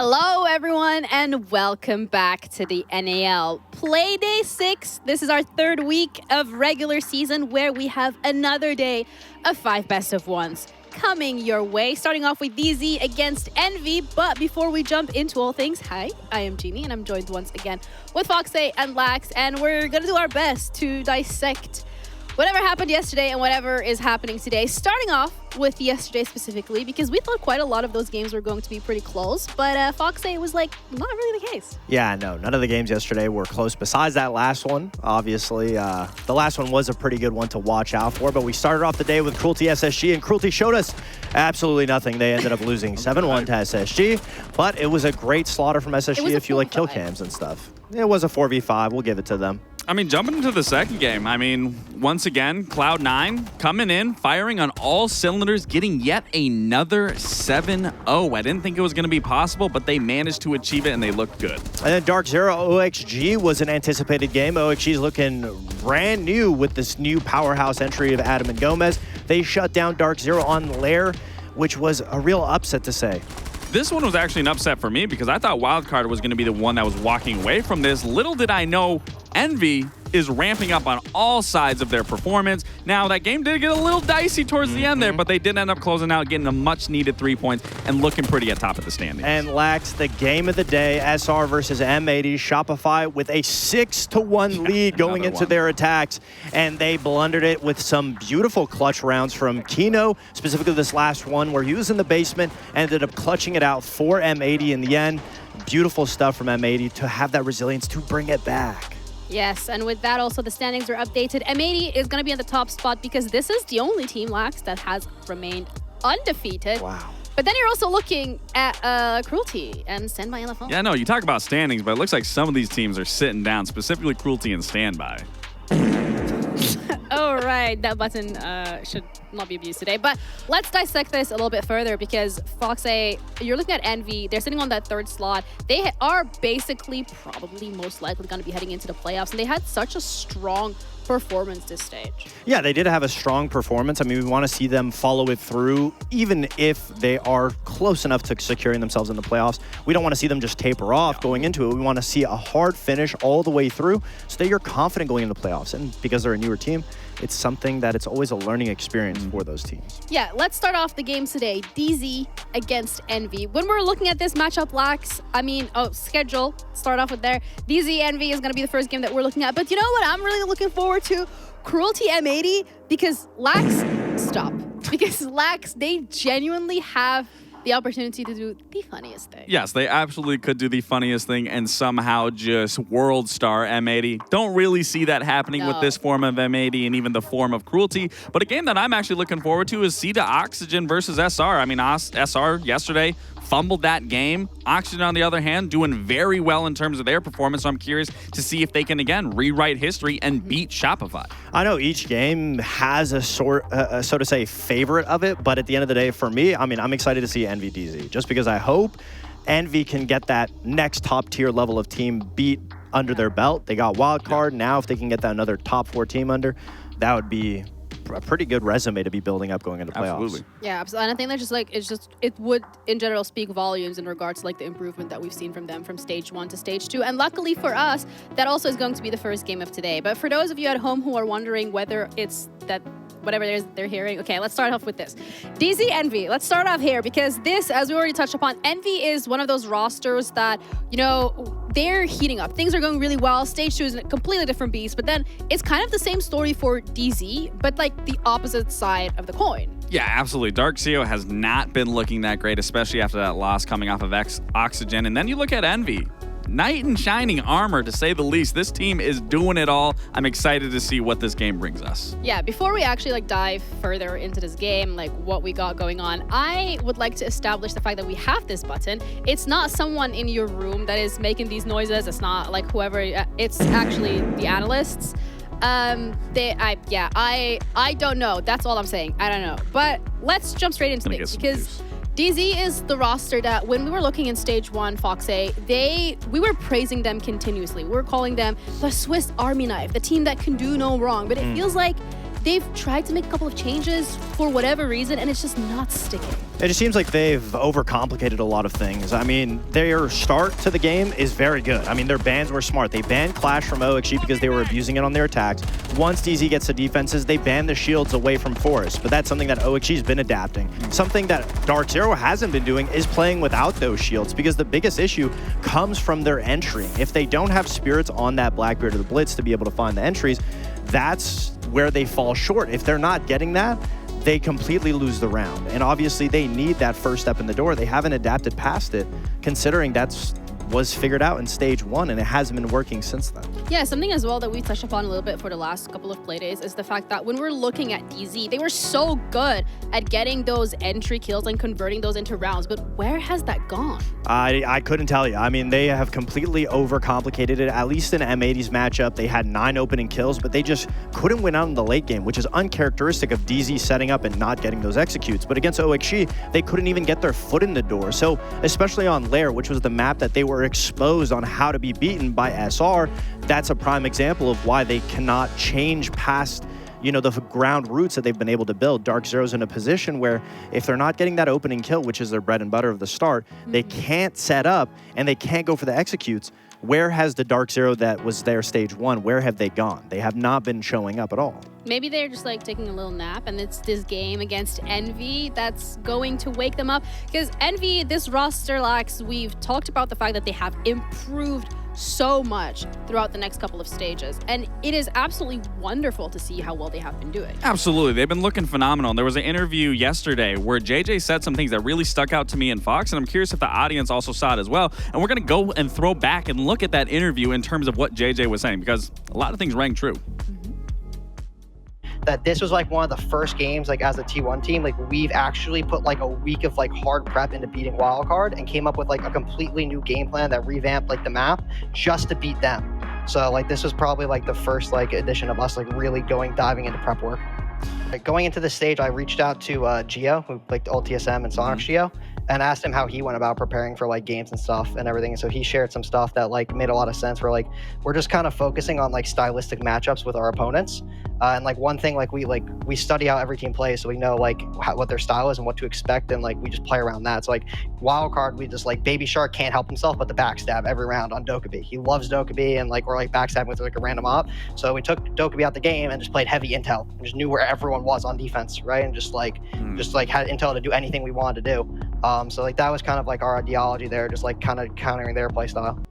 Hello, everyone, and welcome back to the NAL Play Day 6. This is our third week of regular season where we have another day of 5 best of ones coming your way. Starting off with DZ against Envy, but before we jump into all things, hi, I am Jeannie, and I'm joined once again with Foxay and Lax, and we're going to do our best to dissect whatever happened yesterday and whatever is happening today. Starting off with yesterday specifically, because we thought quite a lot of those games were going to be pretty close, but Foxay was like, not really the case. Yeah, no, none of the games yesterday were close besides that last one. Obviously, the last one was a pretty good one to watch out for, but we started off the day with Cruelty SSG, and Cruelty showed us absolutely nothing. They ended up losing 7-1 to SSG, but it was a great slaughter from SSG if you like kill cams and stuff. It was a 4v5. We'll give it to them. I mean, jumping into the second game, once again, Cloud9 coming in, firing on all cylinders, getting yet another 7-0. I didn't think it was going to be possible, but they managed to achieve it, and they looked good. And then Darkzero OXG was an anticipated game. OXG's looking brand new with this new powerhouse entry of Adam and Gomez. They shut down Darkzero on Lair, which was a real upset to say. This one was actually an upset for me because I thought Wildcard was going to be the one that was walking away from this. Little did I know Envy is ramping up on all sides of their performance. Now, that game did get a little dicey towards the end there, but they did end up closing out, getting a much-needed 3 points, and looking pretty at top of the standings. And Lax, the game of the day, SR versus M80, Shopify with a 6-1 lead going into their attacks, and they blundered it with some beautiful clutch rounds from Kino, specifically this last one where he was in the basement, ended up clutching it out for M80 in the end. Beautiful stuff from M80 to have that resilience to bring it back. Yes, and with that also the standings are updated. M80 is going to be in the top spot because this is the only team, Lax, that has remained undefeated. Wow. But then you're also looking at Cruelty and Standby LFO. Yeah, no, you talk about standings, but it looks like some of these teams are sitting down, specifically Cruelty and Standby. Oh, right. That button should not be abused today. But let's dissect this a little bit further because Foxay, you're looking at Envy. They're sitting on that third slot. They are basically probably most likely going to be heading into the playoffs. And they had such a strong performance this stage. Yeah, they did have a strong performance. I mean, we want to see them follow it through, even if they are close enough to securing themselves in the playoffs. We don't want to see them just taper off going into it. We want to see a hard finish all the way through so that you're confident going into the playoffs. And because they're a newer team, it's something that it's always a learning experience for those teams. Yeah, let's start off the games today. DZ against Envy. When we're looking at this matchup, Lax, schedule, start off with there. DZ Envy is going to be the first game that we're looking at. But you know what I'm really looking forward to? Cruelty M80, because Lax, stop. Because Lax, they genuinely have the opportunity to do the funniest thing. Yes, they absolutely could do the funniest thing and somehow just world star M80. Don't really see that happening with this form of M80 and even the form of Cruelty. But a game that I'm actually looking forward to is C to Oxygen versus SR. I mean, SR yesterday fumbled that game. Oxygen, on the other hand, doing very well in terms of their performance. So I'm curious to see if they can, again, rewrite history and beat Shopify. I know each game has a so to say, favorite of it. But at the end of the day, for me, I'm excited to see Envy DZ. Just because I hope Envy can get that next top tier level of team beat under their belt. They got Wildcard. Now, if they can get that another top 4 team under, that would be a pretty good resume to be building up going into playoffs. Absolutely. Yeah, absolutely. And I think that it would in general speak volumes in regards to the improvement that we've seen from them from stage 1 to stage 2. And luckily for us, that also is going to be the first game of today. But for those of you at home who are wondering whether it's that whatever it is they're hearing, okay, let's start off with this. DZ Envy, let's start off here because this, as we already touched upon, Envy is one of those rosters that, they're heating up. Things are going really well. Stage 2 is a completely different beast, but then it's kind of the same story for DZ, but the opposite side of the coin. Yeah, absolutely. Darkzero has not been looking that great, especially after that loss coming off of Oxygen. And then you look at Envy. Knight in shining armor, to say the least. This team is doing it all. I'm excited to see what this game brings us. Yeah, before we actually dive further into this game, what we got going on, I would like to establish the fact that we have this button. It's not someone in your room that is making these noises. It's not whoever. It's actually the analysts. I don't know. That's all I'm saying. I don't know. But let's jump straight into things because DZ is the roster that when we were looking in stage 1, Foxay, we were praising them continuously. We were calling them the Swiss Army knife, the team that can do no wrong. But it feels like they've tried to make a couple of changes for whatever reason, and it's just not sticking. It just seems like they've overcomplicated a lot of things. I mean, their start to the game is very good. I mean, their bans were smart. They banned Clash from OXG because they were abusing it on their attacks. Once DZ gets the defenses, they ban the shields away from Forest, but that's something that OXG's been adapting. Something that Darkzero hasn't been doing is playing without those shields, because the biggest issue comes from their entry. If they don't have spirits on that Blackbeard or the Blitz to be able to find the entries, that's where they fall short. If they're not getting that, they completely lose the round. And obviously they need that first step in the door. They haven't adapted past it, considering that's was figured out in stage 1, and it hasn't been working since then. Yeah, something as well that we touched upon a little bit for the last couple of playdays is the fact that when we're looking at DZ, they were so good at getting those entry kills and converting those into rounds, but where has that gone? I couldn't tell you. I mean, they have completely overcomplicated it. At least in M80's matchup, they had 9 opening kills, but they just couldn't win out in the late game, which is uncharacteristic of DZ setting up and not getting those executes. But against OXG, they couldn't even get their foot in the door. So especially on Lair, which was the map that they were exposed on how to be beaten by SR, that's a prime example of why they cannot change past, you know, the ground roots that they've been able to build. Darkzero's in a position where if they're not getting that opening kill, which is their bread and butter of the start, they can't set up and they can't go for the executes. Where has the Darkzero that was their stage 1, where have they gone? They have not been showing up at all. Maybe they're just like taking a little nap, and it's this game against Envy that's going to wake them up. Because Envy, this roster lacks, we've talked about the fact that they have improved so much throughout the next couple of stages, and it is absolutely wonderful to see how well they have been doing. Absolutely, they've been looking phenomenal. There was an interview yesterday where JJ said some things that really stuck out to me and Fox, and I'm curious if the audience also saw it as well. And we're gonna go and throw back and look at that interview in terms of what JJ was saying, because a lot of things rang true. That this was like one of the first games, like as a T1 team, like we've actually put like a week of like hard prep into beating Wildcard and came up with like a completely new game plan that revamped like the map just to beat them. So like this was probably like the first like edition of us like really diving into prep work. Like going into this stage, I reached out to Geo, who played UltTSM and Sonox Geo, and asked him how he went about preparing for like games and stuff and everything. And so he shared some stuff that like made a lot of sense, where like we're just kind of focusing on like stylistic matchups with our opponents. And like one thing, like we study how every team plays, so we know like what their style is and what to expect, and like we just play around that. So like Wildcard, we just like Baby Shark can't help himself but to backstab every round on Dokkaebi. He loves Dokkaebi, and like we're like backstabbing with like a random op. So we took Dokkaebi out the game and just played heavy intel and just knew where everyone was on defense, right? And just like had intel to do anything we wanted to do. So like that was kind of like our ideology there, just like kind of countering their play style.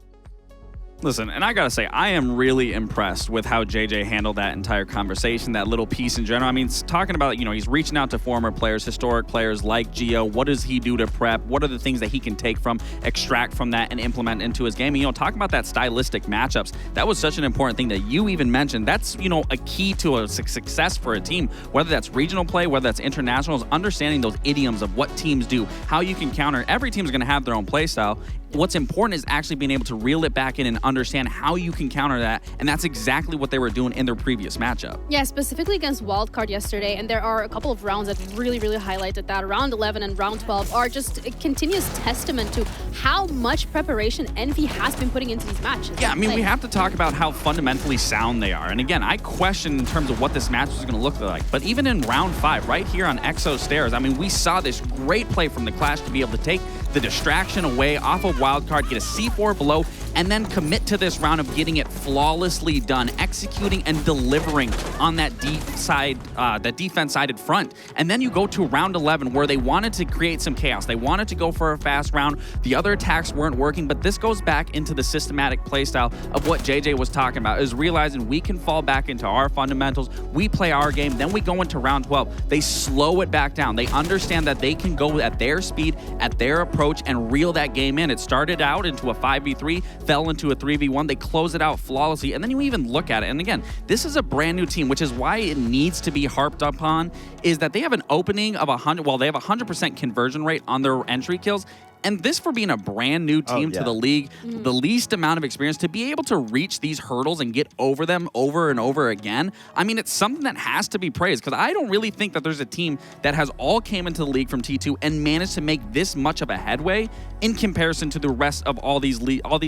Listen, and I gotta say, I am really impressed with how JJ handled that entire conversation, that little piece in general. I mean, it's talking about, you know, he's reaching out to former players, historic players like Geo. What does he do to prep? What are the things that he can take from, extract from that, and implement into his game? And, you know, talking about that stylistic matchups, that was such an important thing that you even mentioned. That's, you know, a key to a success for a team, whether that's regional play, whether that's internationals, understanding those idioms of what teams do, how you can counter. Every team's gonna have their own play style. What's important is actually being able to reel it back in and understand how you can counter that, and that's exactly what they were doing in their previous matchup. Yeah, specifically against Wildcard yesterday, and there are a couple of rounds that really highlighted that. Round 11 and round 12 are just a continuous testament to how much preparation Envy has been putting into these matches. Yeah, I mean, we have to talk about how fundamentally sound they are. And again, I question in terms of what this match was going to look like. But even in round 5, right here on Exo Stairs, I mean, we saw this great play from the Clash to be able to take the distraction away off of Wildcard, get a C4 below, and then commit to this round of getting it flawlessly done, executing and delivering on that defense-sided front. And then you go to round 11, where they wanted to create some chaos. They wanted to go for a fast round. The other attacks weren't working, but this goes back into the systematic playstyle of what JJ was talking about, is realizing we can fall back into our fundamentals. We play our game, then we go into round 12. They slow it back down. They understand that they can go at their speed, at their approach, and reel that game in. It started out into a 5v3, fell into a 3v1. They close it out flawlessly, and then you even look at it. And again, this is a brand new team, which is why it needs to be harped upon, is that they have an opening of 100. Well, they have 100% conversion rate on their entry kills. And this, for being a brand new team to the league, the least amount of experience, to be able to reach these hurdles and get over them over and over again, I mean, it's something that has to be praised, because I don't really think that there's a team that has all came into the league from T2 and managed to make this much of a headway in comparison to the rest of all these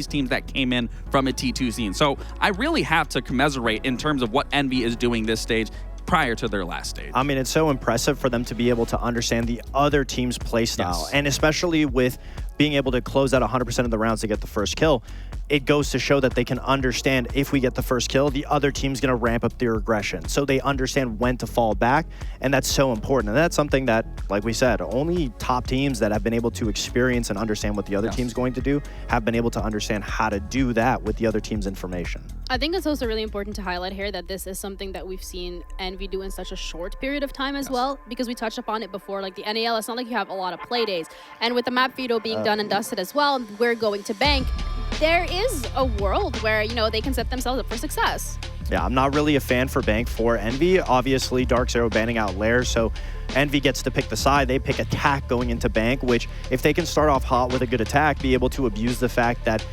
teams that came in from a T2 scene. So I really have to commiserate in terms of what Envy is doing this stage. prior to their last stage. I mean, it's so impressive for them to be able to understand the other team's play style. Yes. And especially with being able to close out 100% of the rounds to get the first kill, it goes to show that they can understand if we get the first kill, the other team's going to ramp up their aggression. So they understand when to fall back, and that's so important. And that's something that, like we said, only top teams that have been able to experience and understand what the other team's going to do have been able to understand how to do that with the other team's information. I think it's also really important to highlight here that this is something that we've seen Envy do in such a short period of time as well, because we touched upon it before. Like the NAL, it's not like you have a lot of play days. And with the map veto being done and dusted as well, we're going to bank. There is a world where, you know, they can set themselves up for success. Yeah, I'm not really a fan for bank for Envy. Obviously, Darkzero banning out Lair, so Envy gets to pick the side. They pick attack going into bank, which if they can start off hot with a good attack, be able to abuse the fact that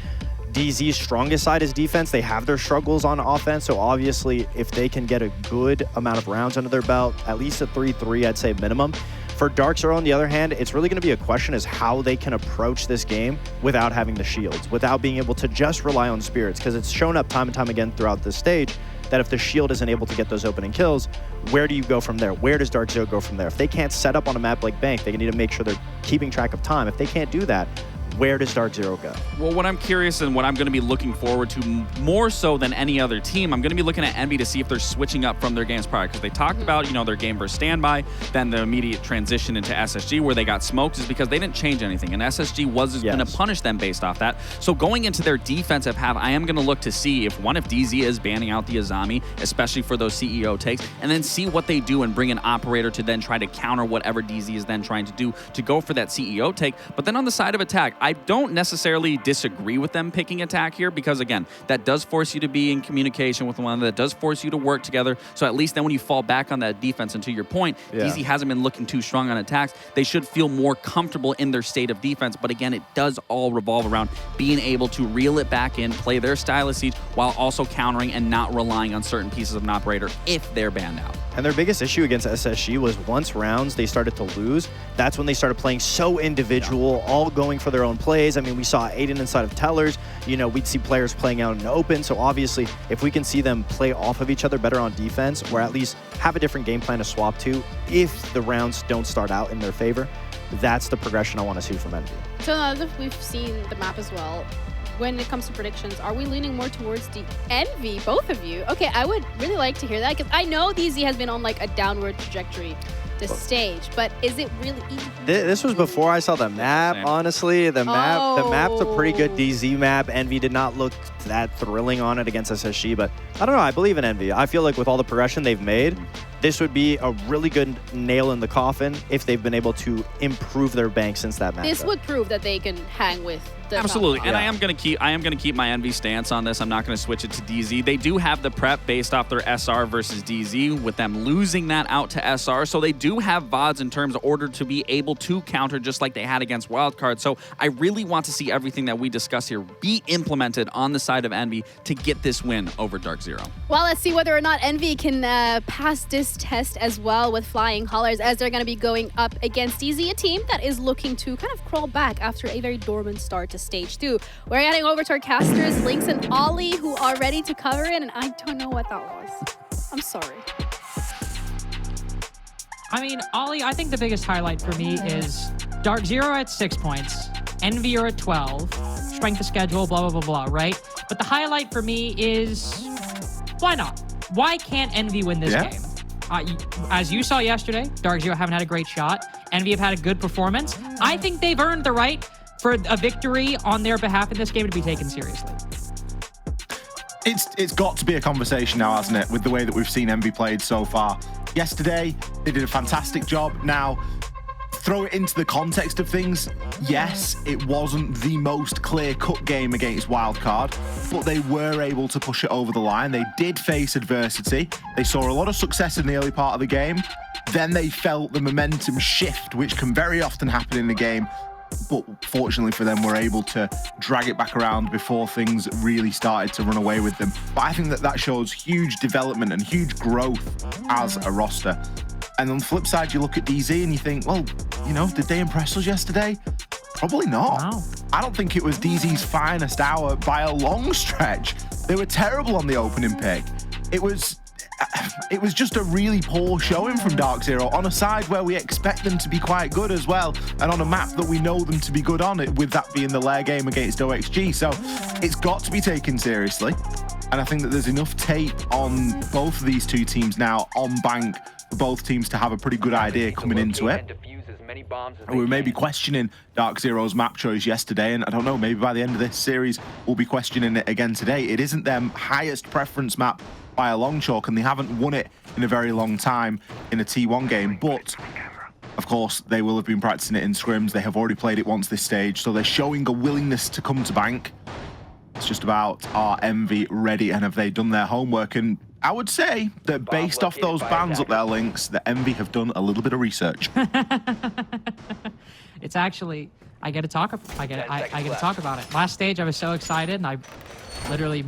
DZ's strongest side is defense. They have their struggles on offense, so obviously if they can get a good amount of rounds under their belt, at least a 3-3, I'd say minimum. For Darkzero, on the other hand, it's really going to be a question is how they can approach this game without having the shields, without being able to just rely on spirits, because it's shown up time and time again throughout this stage that if the shield isn't able to get those opening kills, where do you go from there? Where does Darkzero go from there? If they can't set up on a map like Bank, they need to make sure they're keeping track of time. If they can't do that, where does Darkzero go? Well, what I'm curious and what I'm going to be looking forward to more so than any other team, I'm going to be looking at Envy to see if they're switching up from their games prior, because they talked about, you know, their game versus standby, then the immediate transition into SSG where they got smoked is because they didn't change anything, and SSG was going to punish them based off that. So going into their defensive half, I am going to look to see if DZ is banning out the Azami, especially for those CEO takes, and then see what they do and bring an operator to then try to counter whatever DZ is then trying to do to go for that CEO take. But then on the side of attack, I don't necessarily disagree with them picking attack here because, again, that does force you to be in communication with one another. That does force you to work together. So at least then when you fall back on that defense, and to your point, DZ hasn't been looking too strong on attacks. They should feel more comfortable in their state of defense. But again, it does all revolve around being able to reel it back in, play their style of siege, while also countering and not relying on certain pieces of an operator if they're banned out. And their biggest issue against SSG was once rounds they started to lose, that's when they started playing so individual, all going for their own plays. I mean, we saw Aiden inside of Tellers. You know, we'd see players playing out in the open. So obviously, if we can see them play off of each other better on defense, or at least have a different game plan to swap to, if the rounds don't start out in their favor, that's the progression I want to see from Envy. So now that we've seen the map as well, when it comes to predictions, are we leaning more towards the Envy, both of you? Okay, I would really like to hear that, because I know DZ has been on like a downward trajectory this stage, but is it really easy? This was before I saw the map, honestly. The map's a pretty good DZ map. Envy did not look that thrilling on it against SSG, but I don't know, I believe in Envy. I feel like with all the progression they've made, this would be a really good nail in the coffin if they've been able to improve their bank since that match. This would prove that they can hang with the Absolutely, and I am gonna keep my Envy stance on this. I'm not gonna switch it to DZ. They do have the prep based off their SR versus DZ, with them losing that out to SR, so they do have VODs in terms of order to be able to counter just like they had against Wildcard. So I really want to see everything that we discuss here be implemented on the side of Envy to get this win over Darkzero. Well, let's see whether or not Envy can pass this test as well with Flying Hollers, as they're going to be going up against DZ, a team that is looking to kind of crawl back after a very dormant start to Stage 2. We're heading over to our casters, Lynx and Ollie, who are ready to cover it, and I don't know what that was. I'm sorry. I mean, Ollie, I think the biggest highlight for me is Darkzero at 6 points, Envy are at 12, strength of schedule, blah, blah, blah, blah, right? But the highlight for me is, why not? Why can't Envy win this game? As you saw yesterday, Darkzero haven't had a great shot. Envy have had a good performance. I think they've earned the right for a victory on their behalf in this game to be taken seriously. It's got to be a conversation now, hasn't it, with the way that we've seen Envy played so far. Yesterday, they did a fantastic job. Now, throw it into the context of things. Yes, it wasn't the most clear-cut game against Wildcard, but they were able to push it over the line. They did face adversity. They saw a lot of success in the early part of the game. Then they felt the momentum shift, which can very often happen in the game. But fortunately for them, we're able to drag it back around before things really started to run away with them. But I think that shows huge development and huge growth as a roster. And on the flip side, you look at DZ and you think, well, you know, did they impress us yesterday? Probably not. Wow. I don't think it was DZ's finest hour by a long stretch. They were terrible on the opening pick. It was it was just a really poor showing from Darkzero on a side where we expect them to be quite good as well, and on a map that we know them to be good on, it with that being the Lair game against OXG. So it's got to be taken seriously, and I think that there's enough tape on both of these two teams now on bank for both teams to have a pretty good idea coming into it. We were maybe questioning Darkzero's map choice yesterday, and I don't know, maybe by the end of this series we'll be questioning it again today. It isn't their highest preference map by a long chalk, and they haven't won it in a very long time in a T1 game, but of course they will have been practicing it in scrims. They have already played it once this stage, so they're showing a willingness to come to bank. It's just about, are Envy ready, and have they done their homework? And I would say that based off those bans up their links, that Envy have done a little bit of research. It's actually, I get to talk about it. Last stage I was so excited, and I literally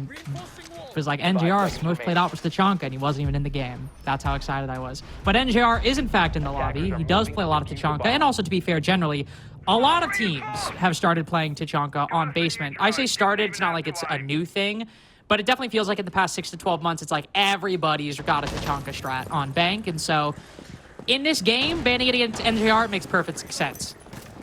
was like, NGR's most played out was Tachanka, and he wasn't even in the game. That's how excited I was. But NGR is in fact in the lobby. He does play a lot of Tachanka, and also, to be fair, generally a lot of teams have started playing Tachanka on basement. I say started, it's not like it's a new thing, but it definitely feels like in the past 6 to 12 months, it's like everybody's got a Tachanka strat on bank. And so in this game, banning it against NGR makes perfect sense.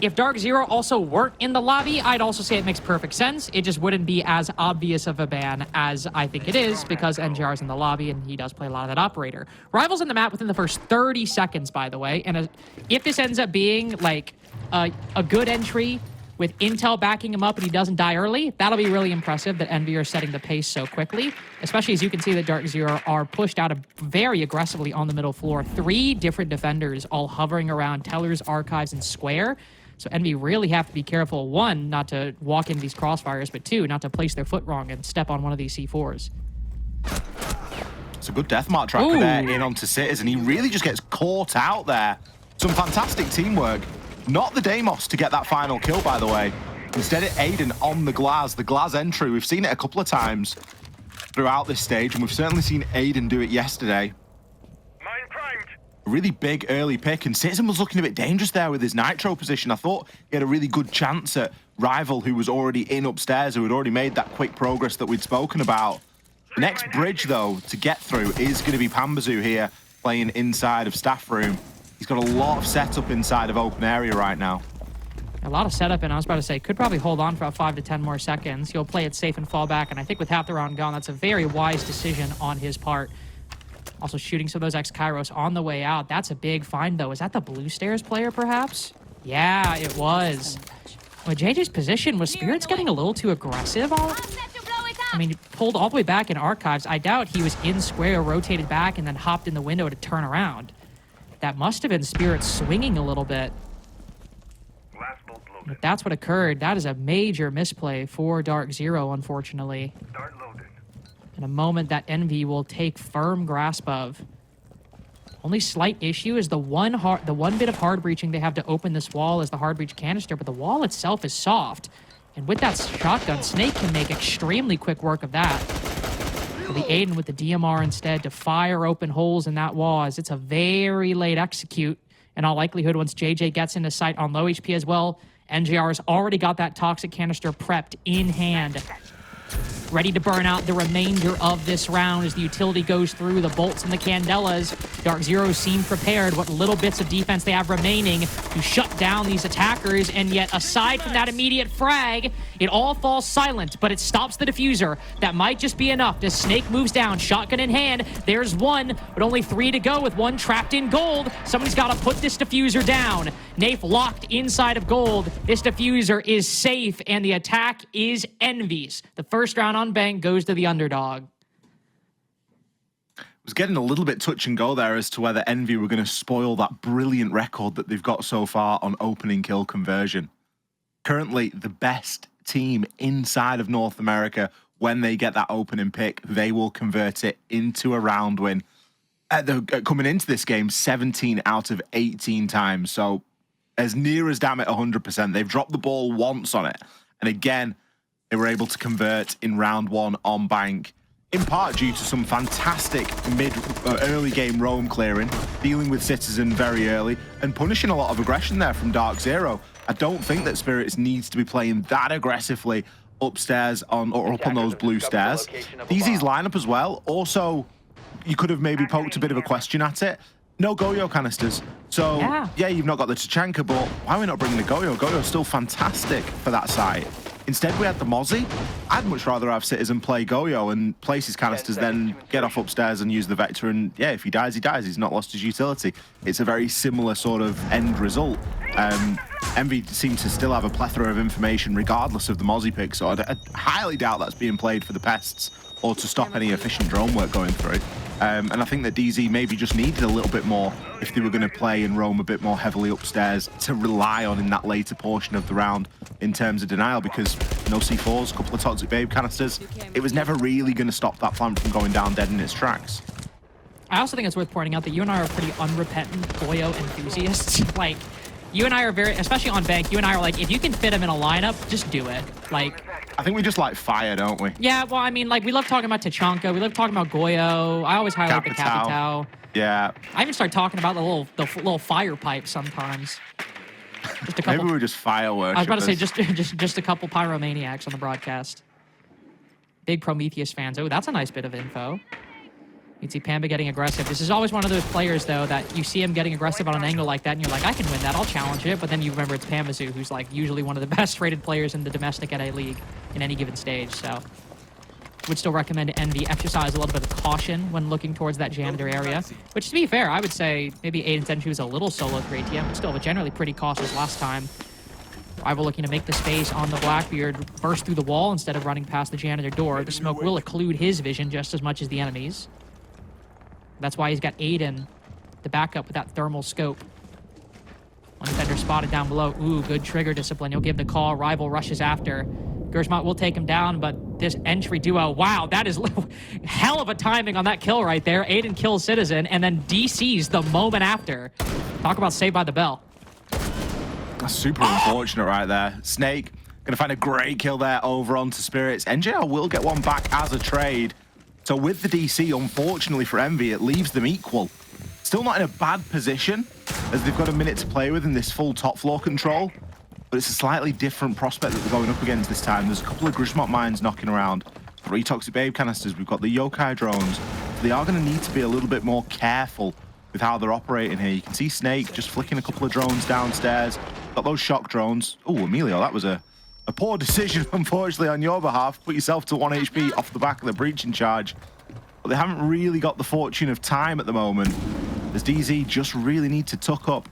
If Darkzero also weren't in the lobby, I'd also say it makes perfect sense. It just wouldn't be as obvious of a ban as I think it is, because NGR's in the lobby and he does play a lot of that operator. Rival's in the map within the first 30 seconds, by the way. And if this ends up being like a good entry with intel backing him up and he doesn't die early, that'll be really impressive that Envy are setting the pace so quickly, especially as you can see that Darkzero are pushed out very aggressively on the middle floor. 3 different defenders all hovering around Tellers, Archives, and Square. So Envy really have to be careful, 1, not to walk into these crossfires, but 2, not to place their foot wrong and step on one of these C4s. It's a good deathmark tracker there in onto Cities, and he really just gets caught out there. Some fantastic teamwork. Not the Deimos to get that final kill, by the way. Instead, it's Aiden on the Glaz entry. We've seen it a couple of times throughout this stage, and we've certainly seen Aiden do it yesterday. A really big early pick, and Citizen was looking a bit dangerous there with his Nitro position. I thought he had a really good chance at Rival, who was already in upstairs, who had already made that quick progress that we'd spoken about. The next bridge, though, to get through is going to be Pambazoo here, playing inside of Staff Room. He's got a lot of setup inside of open area right now. A lot of setup, and I was about to say, could probably hold on for about 5 to 10 more seconds. He'll play it safe and fall back, and I think with half the round gone, that's a very wise decision on his part. Also shooting some of those X-Kairos on the way out. That's a big find, though. Is that the Blue Stairs player, perhaps? Yeah, it was. Well, JJ's position, was Spirits getting a little too aggressive? I mean, pulled all the way back in Archives. I doubt he was in Square, rotated back, and then hopped in the window to turn around. That must have been Spirits swinging a little bit. If that's what occurred, that is a major misplay for Darkzero, unfortunately. In a moment that Envy will take firm grasp of. Only slight issue is the one bit of hard breaching they have to open this wall is the hard breach canister, but the wall itself is soft. And with that shotgun, Snake can make extremely quick work of that. It'll be Aiden with the DMR instead to fire open holes in that wall, as it's a very late execute. In all likelihood, once JJ gets into sight on low HP as well, NGR has already got that toxic canister prepped in hand. Ready to burn out the remainder of this round as the utility goes through the bolts and the candelas. Darkzero seem prepared, what little bits of defense they have remaining to shut down these attackers, and yet aside from that immediate frag, it all falls silent, but it stops the diffuser. That might just be enough as Snake moves down, shotgun in hand. There's 1, but only 3 to go with 1 trapped in gold. Somebody's got to put this diffuser down. Nafe locked inside of gold. This diffuser is safe, and the attack is Envy's. The first round on bank goes to the underdog. Was getting a little bit touch and go there as to whether Envy were going to spoil that brilliant record that they've got so far on opening kill conversion. Currently, the best team inside of North America, when they get that opening pick, they will convert it into a round win. Coming into this game, 17 out of 18 times. So as near as damn it 100%. They've dropped the ball once on it. And again, they were able to convert in round 1 on bank, in part due to some fantastic early game roam clearing, dealing with Citizen very early, and punishing a lot of aggression there from Darkzero. I don't think that Spirits needs to be playing that aggressively upstairs on or up on those blue stairs. DZ's lineup as well, also you could have maybe poked a bit of a question at it. No Goyo canisters. So, yeah, you've not got the Tachanka, but why are we not bringing the Goyo? Goyo's still fantastic for that site. Instead, we had the Mozzie. I'd much rather have Citizen play Goyo and place his canisters, then get off upstairs and use the Vector. And yeah, if he dies, he dies. He's not lost his utility. It's a very similar sort of end result. Envy seems to still have a plethora of information regardless of the Mozzie pick, so I highly doubt that's being played for the pests or to stop any efficient drone work going through. And I think that DZ maybe just needed a little bit more if they were going to play and roam a bit more heavily upstairs to rely on in that later portion of the round in terms of denial, because no C4s, couple of Toxic Babe canisters, it was never really going to stop that plan from going down dead in its tracks. I also think it's worth pointing out that you and I are pretty unrepentant Goyo enthusiasts. Like, you and I are very, especially on Bank, you and I are like, if you can fit him in a lineup, just do it. Like, I think we just like fire, don't we? Yeah, well, I mean, like, we love talking about Tachanka, we love talking about Goyo. I always highlight the Capitao. Yeah. I even start talking about the little fire pipe sometimes. Just a couple. Maybe we're just fireworks. I was about to say just a couple pyromaniacs on the broadcast. Big Prometheus fans. Oh, that's a nice bit of info. You'd see Pamba getting aggressive. This is always one of those players, though, that you see him getting aggressive on an angle like that, and you're like, I can win that, I'll challenge it. But then you remember it's Pamazoo, who's like usually one of the best rated players in the domestic NA league in any given stage. So would still recommend Envy exercise a little bit of caution when looking towards that janitor area. Which, to be fair, I would say maybe Aiden's entry was a little solo 3 ATM, but still, but generally pretty cautious last time. Rival looking to make the space on the Blackbeard, burst through the wall instead of running past the janitor door. The smoke will occlude his vision just as much as the enemy's. That's why he's got Aiden to back up with that thermal scope. One defender spotted down below. Ooh, good trigger discipline. He'll give the call. Rival rushes after. Gersmont will take him down, but this entry duo, wow, that is hell of a timing on that kill right there. Aiden kills Citizen, and then DC's the moment after. Talk about Saved by the Bell. That's super unfortunate right there. Snake gonna find a great kill there over onto Spirits. NJR will get one back as a trade. So with the DC, unfortunately for Envy, it leaves them equal. Still not in a bad position, as they've got a minute to play with in this full top floor control. But it's a slightly different prospect that they're going up against this time. There's a couple of Grishmot mines knocking around. 3 Toxic Babe canisters. We've got the Yokai drones. They are going to need to be a little bit more careful with how they're operating here. You can see Snake just flicking a couple of drones downstairs. Got those shock drones. Oh, Emilio, that was a poor decision, unfortunately, on your behalf. Put yourself to 1 HP off the back of the breaching charge. But they haven't really got the fortune of time at the moment, as DZ just really need to tuck up.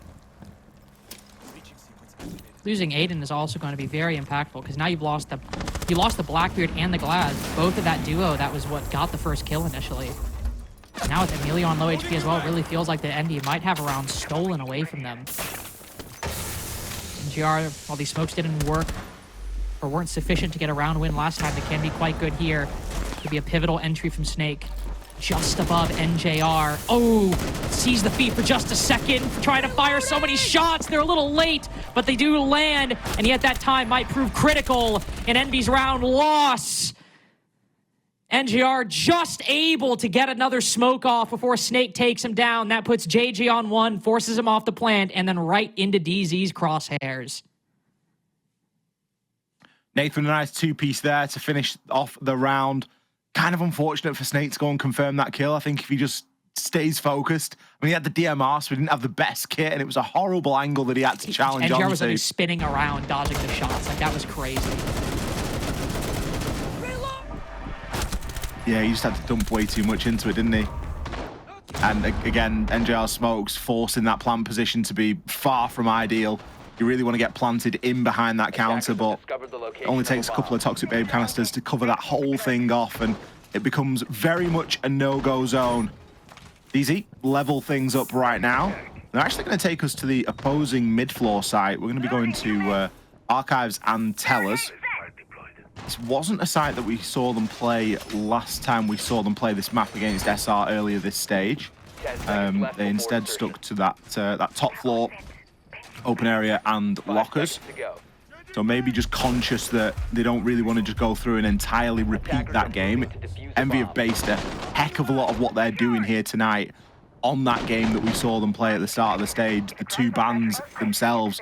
Losing Aiden is also going to be very impactful, because now you lost the Blackbeard and the Glaz. Both of that duo, that was what got the first kill initially. Now with Emilio on low HP as well, it really feels like the ND might have a round stolen away from them. NGR, while these smokes didn't work, or weren't sufficient to get a round win last time, they can be quite good here. Could be a pivotal entry from Snake. Just above NJR. Oh, sees the feet for just a second, trying to fire so many shots. They're a little late, but they do land, and yet that time might prove critical in Envy's round loss. NGR just able to get another smoke off before Snake takes him down. That puts JJ on 1, forces him off the plant, and then right into DZ's crosshairs. Nathan, a nice 2-piece there to finish off the round. Kind of unfortunate for Snake to go and confirm that kill. I think if he just stays focused. I mean, he had the DMR, so he didn't have the best kit, and it was a horrible angle that he had to challenge onto. NGR was like spinning around, dodging the shots. Like, that was crazy. Yeah, he just had to dump way too much into it, didn't he? And again, NJR smokes, forcing that plant position to be far from ideal. You really want to get planted in behind that counter, but it only takes a couple of Toxic Babe canisters to cover that whole thing off, and it becomes very much a no-go zone. DZ level things up right now. They're actually going to take us to the opposing mid-floor site. We're going to be going to Archives and Tellers. This wasn't a site that we saw them play last time we saw them play this map against SR earlier this stage. They instead stuck to that top floor open area and lockers. So maybe just conscious that they don't really want to just go through and entirely repeat that game. Envy have based a heck of a lot of what they're doing here tonight on that game that we saw them play at the start of the stage. The two bands themselves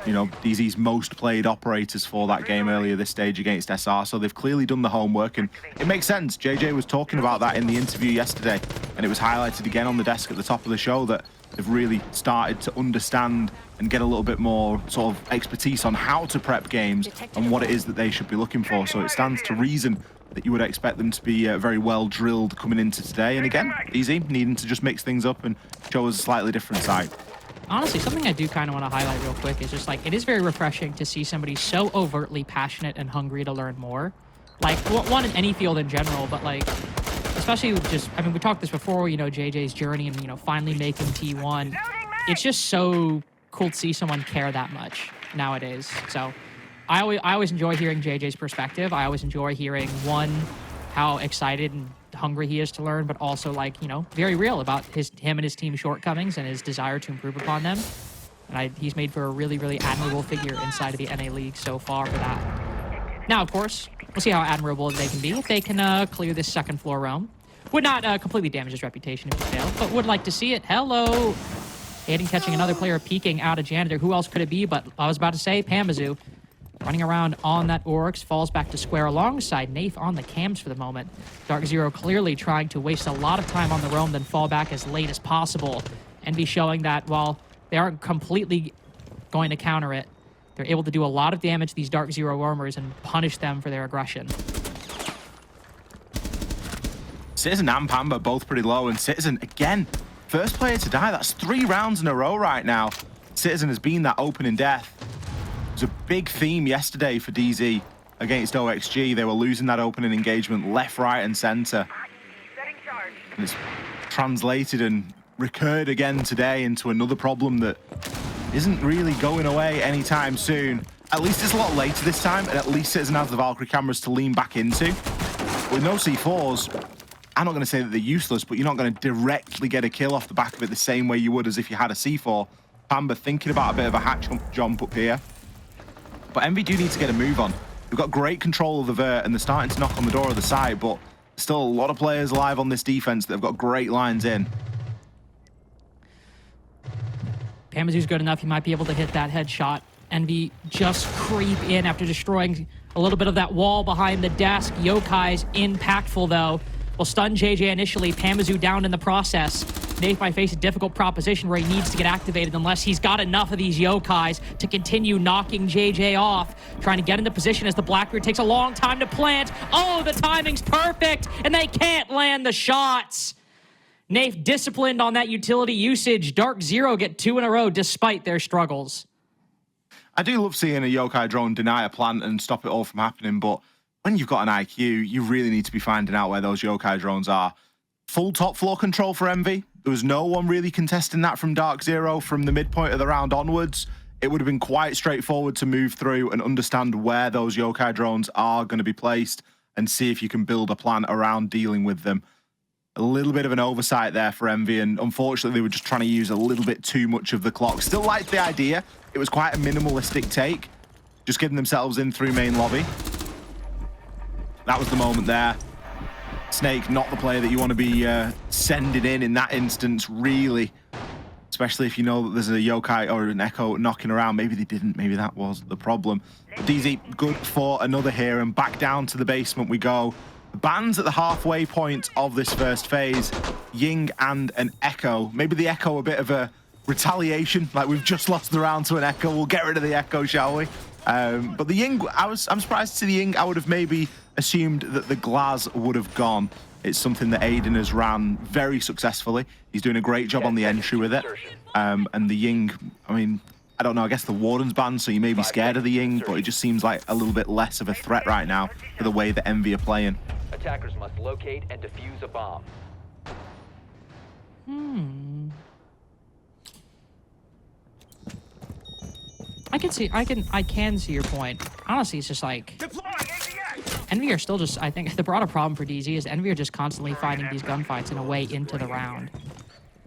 you know, DZ's most played operators for that game earlier this stage against SR, so they've clearly done the homework, and it makes sense. JJ was talking about that in the interview yesterday, and it was highlighted again on the desk at the top of the show that they've really started to understand and get a little bit more sort of expertise on how to prep games and what it is that they should be looking for. So it stands to reason that you would expect them to be very well drilled coming into today. And again, DZ needing to just mix things up and show us a slightly different side. Honestly, something I do kind of want to highlight real quick is just like, it is very refreshing to see somebody so overtly passionate and hungry to learn more. Like, one in any field in general, but like, especially just, I mean, we talked this before, you know, JJ's journey and, you know, finally making T1. It's just so cool to see someone care that much nowadays. So I always enjoy hearing JJ's perspective. I always enjoy hearing, one, how excited and hungry he is to learn, but also, like, you know, very real about him and his team's shortcomings and his desire to improve upon them. And he's made for a really, really admirable figure inside of the NA League so far for that. Now, of course, we'll see how admirable they can be if they can clear this second floor realm. Would not completely damage his reputation if he failed, but would like to see it. Hello! Aiden catching another player peeking out of Janitor. Who else could it be? But I was about to say, Pamazu. Running around on that Oryx, falls back to square alongside Nafe on the cams for the moment. Darkzero clearly trying to waste a lot of time on the roam, then fall back as late as possible. Envy showing that while they aren't completely going to counter it, they're able to do a lot of damage to these Darkzero roamers and punish them for their aggression. Citizen and Pamba both pretty low, and Citizen, again, first player to die. That's 3 rounds in a row right now. Citizen has been that opening death. It was a big theme yesterday for DZ against OXG. They were losing that opening engagement left, right, and center. And it's translated and recurred again today into another problem that isn't really going away anytime soon. At least it's a lot later this time, and at least Citizen has the Valkyrie cameras to lean back into. With no C4s, I'm not going to say that they're useless, but you're not going to directly get a kill off the back of it the same way you would as if you had a C4. Pamba thinking about a bit of a hatch jump up here. But Envy do need to get a move on. They've got great control of the vert, and they're starting to knock on the door of the side, but still a lot of players alive on this defense that have got great lines in. Pamazu's good enough. He might be able to hit that headshot. Envy just creep in after destroying a little bit of that wall behind the desk. Yokai's impactful, though. Will stun JJ initially. Pamazu down in the process. Nafe might face a difficult proposition where he needs to get activated unless he's got enough of these Yokais to continue knocking JJ off. Trying to get into position as the Blackbeard takes a long time to plant. Oh, the timing's perfect, and they can't land the shots. Nafe disciplined on that utility usage. Darkzero get 2 in a row despite their struggles. I do love seeing a Yokai drone deny a plant and stop it all from happening, but when you've got an IQ, you really need to be finding out where those Yokai drones are. Full top floor control for Envy. There was no one really contesting that from Darkzero from the midpoint of the round onwards. It would have been quite straightforward to move through and understand where those Yokai drones are going to be placed and see if you can build a plan around dealing with them. A little bit of an oversight there for Envy, and unfortunately they were just trying to use a little bit too much of the clock. Still liked the idea. It was quite a minimalistic take, just getting themselves in through main lobby. That was the moment there. Snake, not the player that you want to be sending in that instance, really. Especially if you know that there's a Yokai or an Echo knocking around. Maybe they didn't. Maybe that was the problem. DZ, good for another here, and back down to the basement we go. Bans at the halfway point of this first phase. Ying and an Echo. Maybe the Echo a bit of a retaliation, like we've just lost the round to an Echo. We'll get rid of the Echo, shall we? But the Ying, I'm surprised to see the Ying. I would have maybe assumed that the Glaz would have gone. It's something that Aiden has ran very successfully. He's doing a great job on the entry with it. And the Ying, I mean, I don't know, I guess the Warden's banned, so you may be scared of the Ying, but it just seems like a little bit less of a threat right now for the way that Envy are playing. Attackers must locate and defuse a bomb. I can see your point. Honestly, it's just like Envy are still just, I think the broader problem for DZ is Envy are just constantly fighting these gunfights in a way into the round.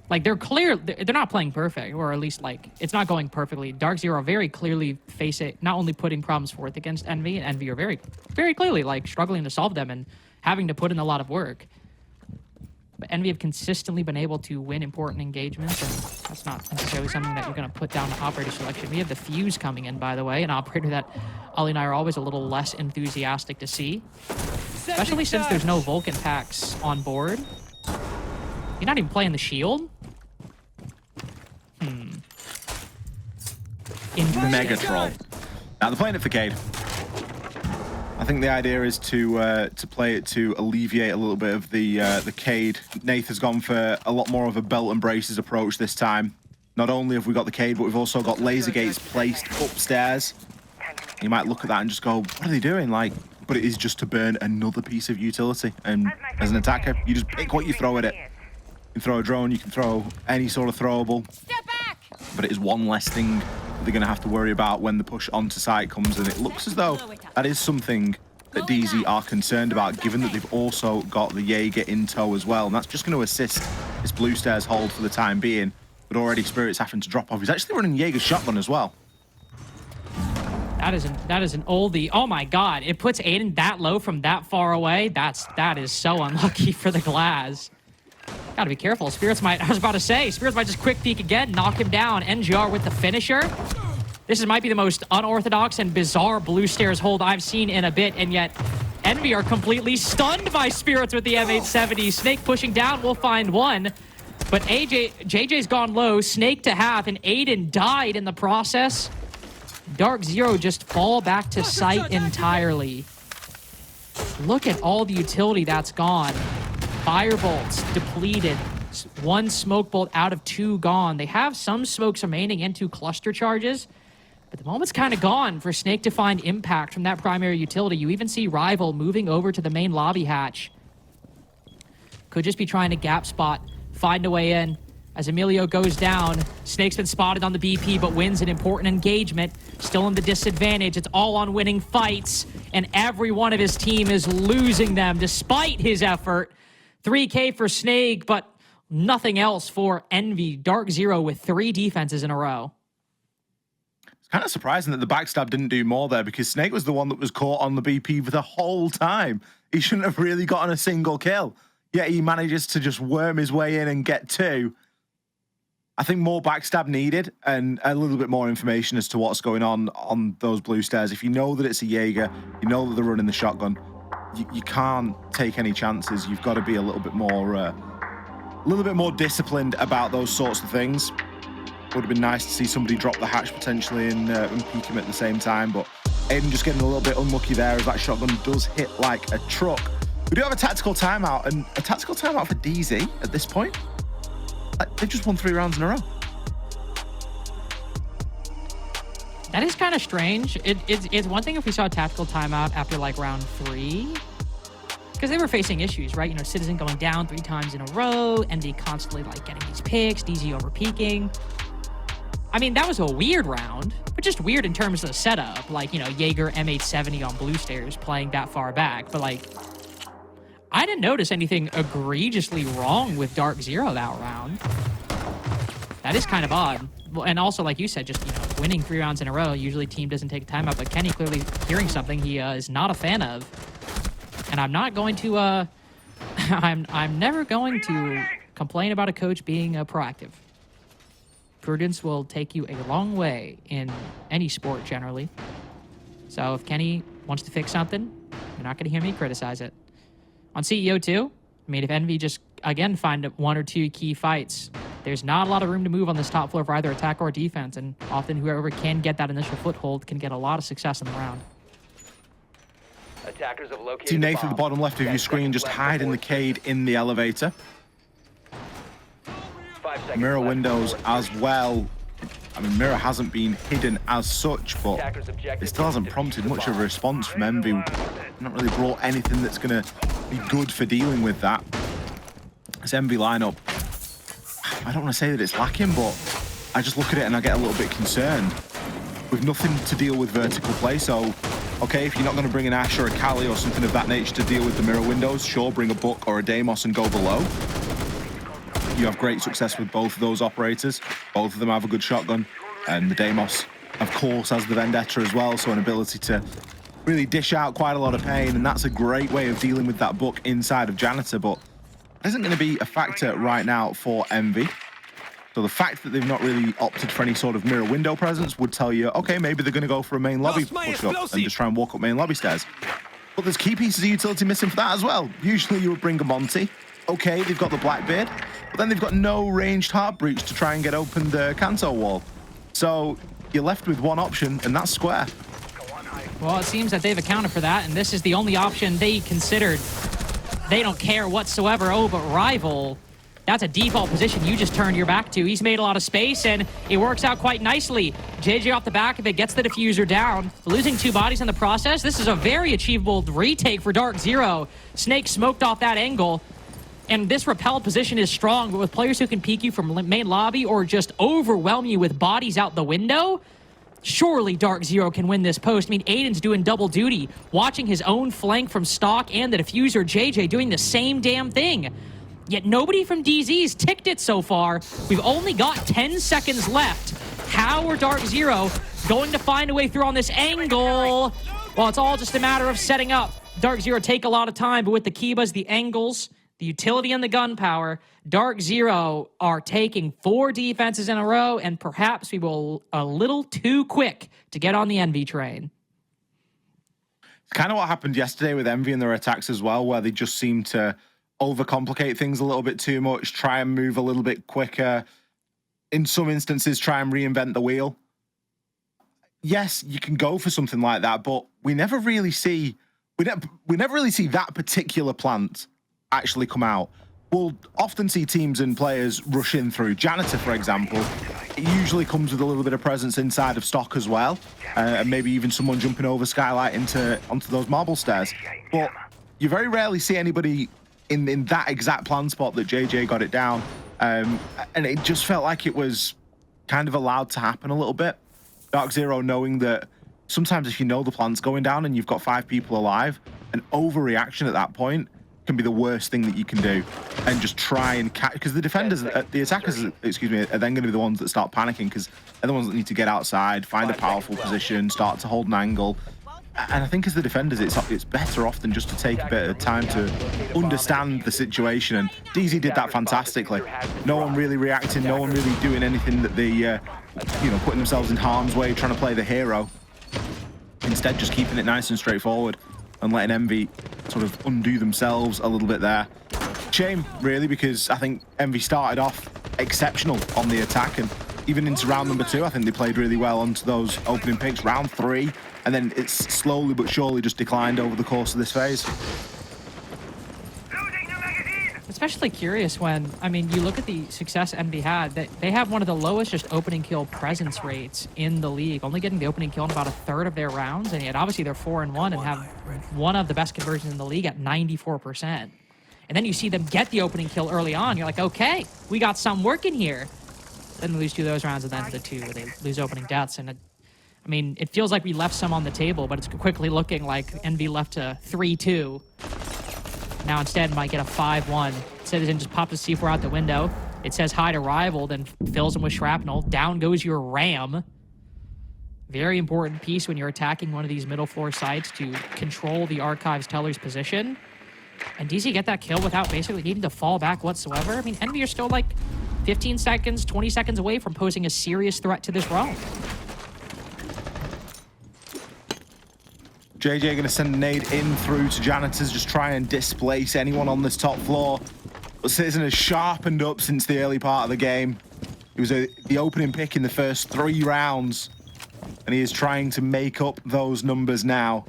Like they're not playing perfect, or at least like it's not going perfectly. Darkzero very clearly not only putting problems forth against Envy, and Envy are very, very clearly like struggling to solve them and having to put in a lot of work. But Envy have consistently been able to win important engagements, and that's not necessarily something that you're going to put down to operator selection. We have the Fuse coming in, by the way, an operator that Ollie and I are always a little less enthusiastic to see, especially since there's no Vulcan packs on board. You're not even playing the Shield? Interesting. Mega troll. Now they're playing it for Cade. I think the idea is to play it to alleviate a little bit of the Cade. Nath has gone for a lot more of a belt and braces approach this time. Not only have we got the Cade, but we've also got laser gates placed upstairs. You might look at that and just go, what are they doing? Like, but it is just to burn another piece of utility. And as an attacker, you just pick what you throw at it. You can throw a drone, you can throw any sort of throwable. Step back! But it is one less thing they're going to have to worry about when the push onto site comes, and it looks as though that is something that DZ are concerned about, given that they've also got the Jaeger in tow as well, and that's just going to assist this blue stairs hold for the time being, but already Spirit's having to drop off. He's actually running Jaeger's shotgun as well. That is an oldie. Oh my god, it puts Aiden that low from that far away. That is so unlucky for the Glass. Gotta be careful. Spirits might, I was about to say, Spirits might just quick peek again, knock him down. NGR with the finisher. This might be the most unorthodox and bizarre blue stairs hold I've seen in a bit, and yet Envy are completely stunned by Spirits with the M870. Snake pushing down, will find one. But JJ's gone low, Snake to half, and Aiden died in the process. Darkzero just fall back to sight entirely. Look at all the utility that's gone. Firebolts depleted. One smoke bolt out of 2 gone. They have some smokes remaining into cluster charges, but the moment's kind of gone for Snake to find impact from that primary utility. You even see Rival moving over to the main lobby hatch. Could just be trying to gap spot, find a way in. As Emilio goes down, Snake's been spotted on the BP, but wins an important engagement. Still in the disadvantage. It's all on winning fights, and every one of his team is losing them despite his effort. 3K for Snake, but nothing else for Envy. Darkzero with 3 defenses in a row. It's kind of surprising that the backstab didn't do more there, because Snake was the one that was caught on the BP for the whole time. He shouldn't have really gotten a single kill. Yet he manages to just worm his way in and get 2. I think more backstab needed and a little bit more information as to what's going on those blue stairs. If you know that it's a Jaeger, you know that they're running the shotgun, you can't take any chances. You've got to be a little bit more disciplined about those sorts of things. Would have been nice to see somebody drop the hatch potentially and peek him at the same time, but Aiden just getting a little bit unlucky there as that shotgun does hit like a truck. We do have a tactical timeout, and a tactical timeout for DZ at this point. Like, they've just won 3 rounds in a row. That is kind of strange. It's one thing if we saw a tactical timeout after like round 3, because they were facing issues, right? You know, Citizen going down 3 times in a row, Envy constantly like getting these picks, DZ over peaking. I mean, that was a weird round, but just weird in terms of the setup. Like, you know, Jaeger M870 on blue stairs playing that far back, but like, I didn't notice anything egregiously wrong with Darkzero that round. That is kind of odd. And also, like you said, just, you know, winning 3 rounds in a row, usually team doesn't take a timeout, but Kenny clearly hearing something he is not a fan of. And I'm not going to, I'm never going to complain about a coach being proactive. Prudence will take you a long way in any sport generally. So if Kenny wants to fix something, you're not going to hear me criticize it. On CEO 2, I mean, if Envy just, again, find 1 or 2 key fights, there's not a lot of room to move on this top floor for either attack or defense, and often whoever can get that initial foothold can get a lot of success in the round. Attackers have located See Nath at the bomb. bottom left of your 10 screen, seconds just left hide in the before Cade in the elevator. 5 seconds Mirror left windows before as well. I mean, Mirror hasn't been hidden as such, but Attackers objective it still hasn't is to prompted defuse the much of a bomb. response from Envy. Not really brought anything that's going to be good for dealing with that. This Envy lineup, I don't want to say that it's lacking, but I just look at it and I get a little bit concerned. With nothing to deal with vertical play, so okay, if you're not going to bring an Ash or a Kali or something of that nature to deal with the mirror windows, sure, bring a Buck or a Deimos and go below. You have great success with both of those operators. Both of them have a good shotgun, and the Deimos, of course, has the Vendetta as well, so an ability to really dish out quite a lot of pain, and that's a great way of dealing with that Buck inside of Janitor, but isn't going to be a factor right now for Envy. So the fact that they've not really opted for any sort of mirror window presence would tell you, okay, maybe they're going to go for a main lobby push up and just try and walk up main lobby stairs. But there's key pieces of utility missing for that as well. Usually you would bring a Monty. Okay, they've got the Blackbeard, but then they've got no ranged Heart Breach to try and get open the Kanto wall. So you're left with one option, and that's Square. Well, it seems that they've accounted for that, and this is the only option they considered. They don't care whatsoever. Oh, but Rival, that's a default position you just turned your back to. He's made a lot of space, and it works out quite nicely. JJ off the back of it gets the diffuser down, losing 2 bodies in the process. This is a very achievable retake for Darkzero. Snake smoked off that angle, and this repelled position is strong, but with players who can peek you from main lobby or just overwhelm you with bodies out the window, surely Darkzero can win this post. I mean, Aiden's doing double duty, watching his own flank from Stock and the diffuser JJ doing the same damn thing. Yet nobody from DZ's ticked it so far. We've only got 10 seconds left. How are Darkzero going to find a way through on this angle? Well, it's all just a matter of setting up. Darkzero take a lot of time, but with the Kibas, the angles, the utility, and the gunpowder, Darkzero are taking 4 defenses in a row, and perhaps we will a little too quick to get on the Envy train. It's kind of what happened yesterday with Envy and their attacks as well, where they just seem to overcomplicate things a little bit too much, try and move a little bit quicker. In some instances, try and reinvent the wheel. Yes, you can go for something like that, but we never really see that particular plant actually come out. We'll often see teams and players rush in through Janitor, for example. It usually comes with a little bit of presence inside of Stock as well, and maybe even someone jumping over Skylight onto those marble stairs. But you very rarely see anybody in that exact plan spot that JJ got it down, and it just felt like it was kind of allowed to happen a little bit. Darkzero knowing that sometimes if you know the plan's going down and you've got 5 people alive, an overreaction at that point can be the worst thing that you can do, and just try and catch, because the defenders, the attackers, excuse me, are then going to be the ones that start panicking, because they're the ones that need to get outside, find a powerful position, start to hold an angle. And I think as the defenders, it's better often just to take a bit of time to understand the situation, and DZ did that fantastically. No one really reacting, no one really doing anything that they, putting themselves in harm's way, trying to play the hero. Instead, just keeping it nice and straightforward and letting Envy sort of undo themselves a little bit there. Shame, really, because I think Envy started off exceptional on the attack, and even into round number 2, I think they played really well onto those opening picks. Round 3, and then it's slowly but surely just declined over the course of this phase. Especially curious when, I mean, you look at the success Envy had, that they have one of the lowest just opening kill presence rates in the league, only getting the opening kill in about 1/3 of their rounds, and yet obviously they're 4-1 and have one of the best conversions in the league at 94%. And then you see them get the opening kill early on, you're like, okay, we got some working here. Then lose 2 of those rounds, and then the 2 where they lose opening deaths, and I mean, it feels like we left some on the table, but it's quickly looking like Envy left to 3-2. Now instead might get a 5-1. Citizen just pops a C4 out the window. It says hi to Rival, then fills him with shrapnel. Down goes your Ram. Very important piece when you're attacking one of these middle floor sites to control the Archives Teller's position. And DZ get that kill without basically needing to fall back whatsoever. I mean, Envy are still like 15 seconds, 20 seconds away from posing a serious threat to this roam. JJ going to send a nade in through to Janitors, just try and displace anyone on this top floor. But Citizen has sharpened up since the early part of the game. It was the opening pick in the first 3 rounds, and he is trying to make up those numbers now,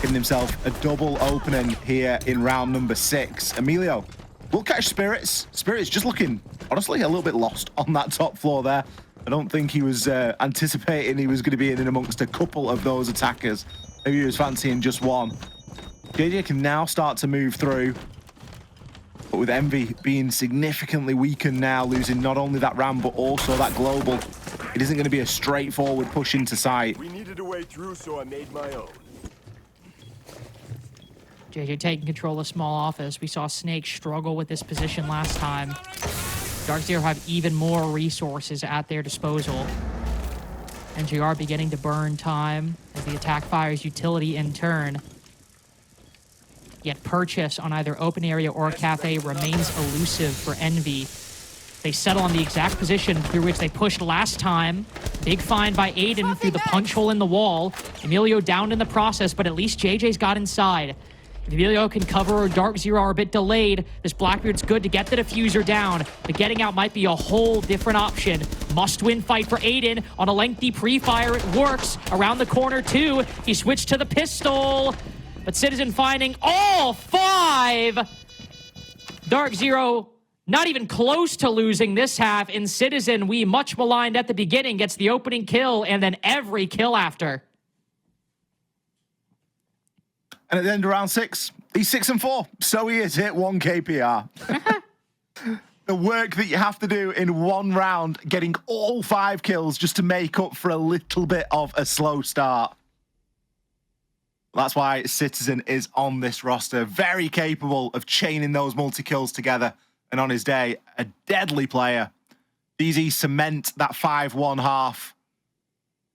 giving himself a double opening here in round number 6. Emilio will catch Spirits. Spirits just looking, honestly, a little bit lost on that top floor there. I don't think he was anticipating he was going to be in amongst a couple of those attackers. Maybe he was fancying just one. JJ can now start to move through, but with Envy being significantly weakened now, losing not only that Ram, but also that global, it isn't going to be a straightforward push into sight. We needed a way through, so I made my own. JJ taking control of small office. We saw Snake struggle with this position last time. Darkzero have even more resources at their disposal. NGR beginning to burn time as the attack fires utility in turn. yet purchase on either open area or cafe remains elusive for Envy. They settle on the exact position through which they pushed last time. Big find by Aiden through the punch hole in the wall. Emilio downed in the process, but at least JJ's got inside. If Emilio can cover or Darkzero are a bit delayed, this Blackbeard's good to get the diffuser down, but getting out might be a whole different option. Must-win fight for Aiden on a lengthy pre-fire. It works. Around the corner, too. He switched to the pistol, but Citizen finding all 5. Darkzero not even close to losing this half. In Citizen, we much maligned at the beginning, gets the opening kill and then every kill after. And at the end of round 6, he's 6-4. So he has hit 1 KPR. The work that you have to do in 1 round, getting all 5 kills just to make up for a little bit of a slow start. That's why Citizen is on this roster. Very capable of chaining those multi-kills together. And on his day, a deadly player. DZ cement that 5-1 half.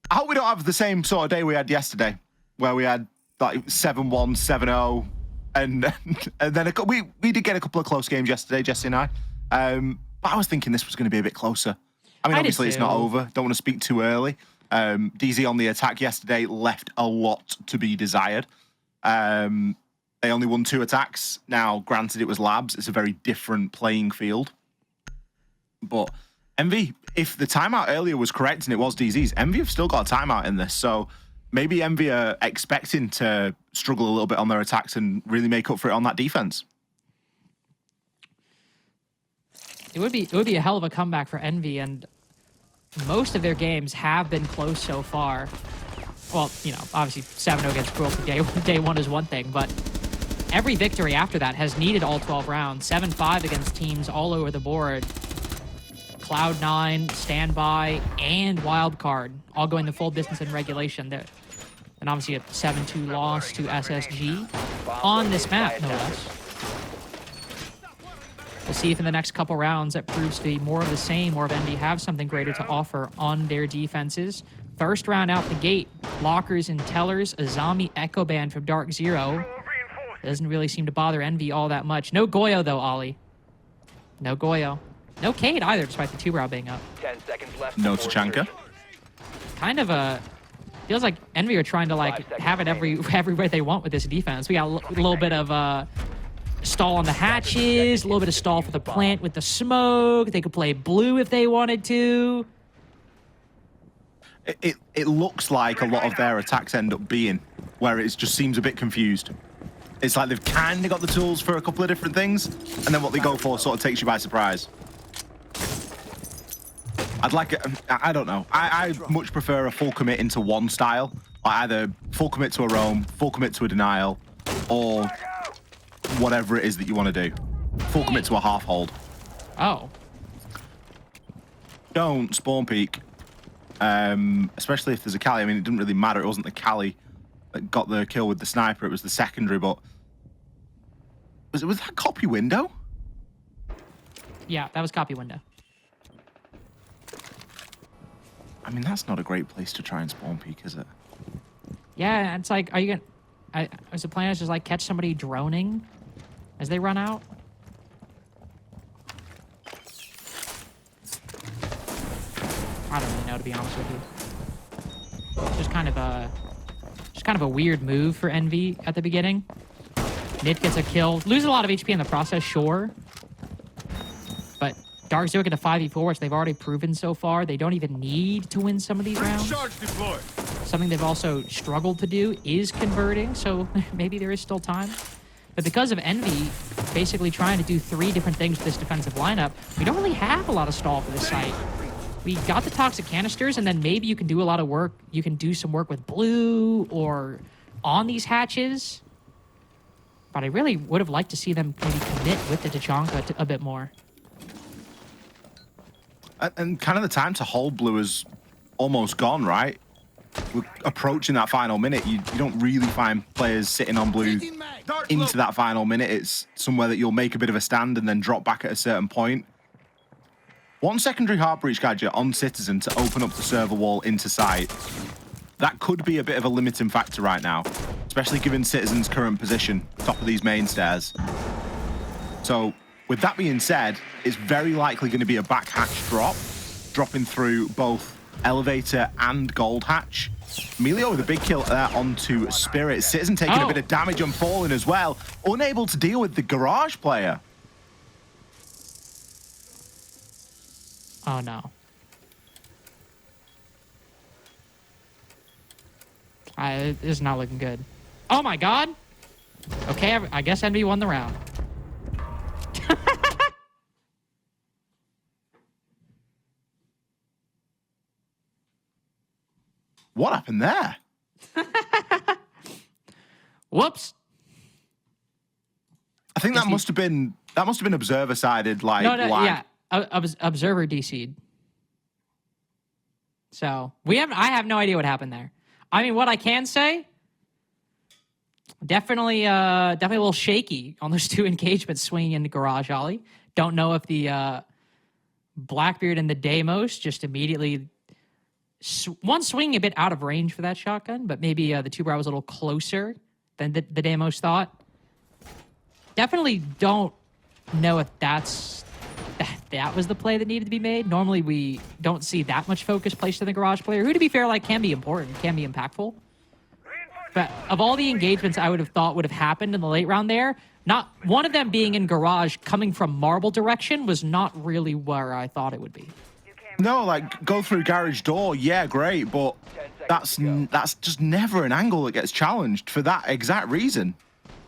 I hope we don't have the same sort of day we had yesterday, where we had like 7-1, 7-0, and then we did get a couple of close games yesterday, Jesse and I. But I was thinking this was going to be a bit closer. I mean, obviously it's not over. Don't want to speak too early. DZ on the attack yesterday left a lot to be desired. They only won 2 attacks. Now, granted, it was labs. It's a very different playing field. But Envy, if the timeout earlier was correct and it was DZ's, Envy have still got a timeout in this. So maybe Envy are expecting to struggle a little bit on their attacks and really make up for it on that defense. It would be a hell of a comeback for Envy, and most of their games have been close so far. Well, you know, obviously 7-0 against Cruelty day one is one thing, but every victory after that has needed all 12 rounds. 7-5 against teams all over the board. Cloud9, Standby, and Wildcard, all going the full distance in regulation. There, and obviously a 7-2 loss to SSG on this map, no less. We'll see if in the next couple rounds that proves to be more of the same, or if Envy have something greater to offer on their defenses. First round out the gate, Lockers and Tellers, a zombie echo band from Darkzero. Doesn't really seem to bother Envy all that much. No Goyo though, Ollie. No Goyo. No Cade either, despite the 2-brow being up. 10 seconds left. No Tachanka. Kind of a... Feels like Envy are trying to like have it every way they want with this defense. We got a little bit of stall on the hatches, a little bit of stall for the plant with the smoke. They could play blue if they wanted to. It looks like a lot of their attacks end up being where it just seems a bit confused. It's like they've kind of got the tools for a couple of different things, and then what they go for sort of takes you by surprise. I'd like it, I don't know. I much prefer a full commit into one style, like either full commit to a roam, full commit to a denial, or whatever it is that you want to do. Full commit to a half hold. Oh. Don't spawn peek, especially if there's a Cali. I mean, it didn't really matter. It wasn't the Cali that got the kill with the sniper. It was the secondary, but was that copy window? Yeah, that was copy window. I mean, that's not a great place to try and spawn peek, is it? Yeah, it's like, are you gonna... is the plan is just like catch somebody droning as they run out? I don't really know, to be honest with you. It's just kind of a weird move for Envy at the beginning. Nit gets a kill, loses a lot of HP in the process, sure. But Darkzero get a 5v4, which they've already proven so far. They don't even need to win some of these rounds. Something they've also struggled to do is converting, so maybe there is still time. But because of Envy basically trying to do 3 different things with this defensive lineup, we don't really have a lot of stall for this site. We got the toxic canisters, and then maybe you can do a lot of work. You can do some work with blue or on these hatches. But I really would have liked to see them maybe commit with the Tachanka a bit more. And kind of the time to hold blue is almost gone, right? We're approaching that final minute. You don't really find players sitting on blue into that final minute. It's somewhere that you'll make a bit of a stand and then drop back at a certain point. One secondary heart breach gadget on Citizen to open up the server wall into sight. that could be a bit of a limiting factor right now, especially given Citizen's current position, top of these main stairs. So with that being said, it's very likely going to be a back hatch drop, dropping through both elevator and gold hatch. Emilio with a big kill there onto Spirit. Citizen taking a bit of damage and falling as well, unable to deal with the garage player. Oh no. This is not looking good. Oh my god. Okay, I guess Envy won the round. What happened there? Whoops. I think that must have been observer sided, like no, lag. yeah, observer DC'd. So I have no idea what happened there. I mean, what I can say, definitely a little shaky on those two engagements swinging into Garage Ollie. Don't know if the Blackbeard and the Deimos just immediately. One swinging a bit out of range for that shotgun, but maybe the two-brow was a little closer than the Deimos thought. Definitely don't know if that was the play that needed to be made. Normally, we don't see that much focus placed in the garage player, who, to be fair, like can be important, can be impactful. But of all the engagements I would have thought would have happened in the late round there, not one of them being in garage coming from marble direction was not really where I thought it would be. No, like go through garage door, yeah, great, but that's just never an angle that gets challenged for that exact reason.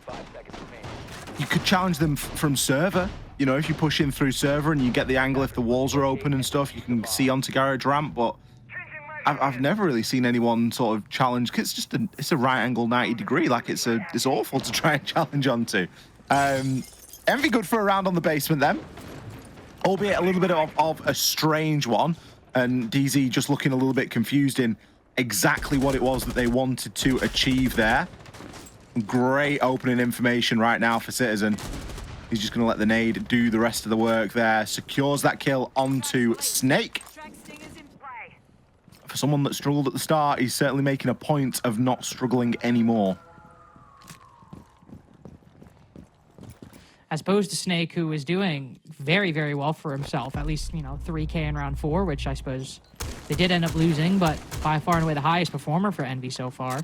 5 seconds remaining. You could challenge them from server. You know, if you push in through server and you get the angle if the walls are open and stuff, you can see onto garage ramp. But I've never really seen anyone sort of challenge. Cause it's a right angle 90 degree. Like it's awful to try and challenge onto. Envy good for a round on the basement then. Albeit a little bit of a strange one, and DZ just looking a little bit confused in exactly what it was that they wanted to achieve there. Great opening information right now for Citizen. He's just going to let the nade do the rest of the work there. Secures that kill onto Snake. For someone that struggled at the start, he's certainly making a point of not struggling anymore. As opposed to Snake, who is doing very, very well for himself. At least, 3K in round 4, which I suppose they did end up losing, but by far and away the highest performer for Envy so far.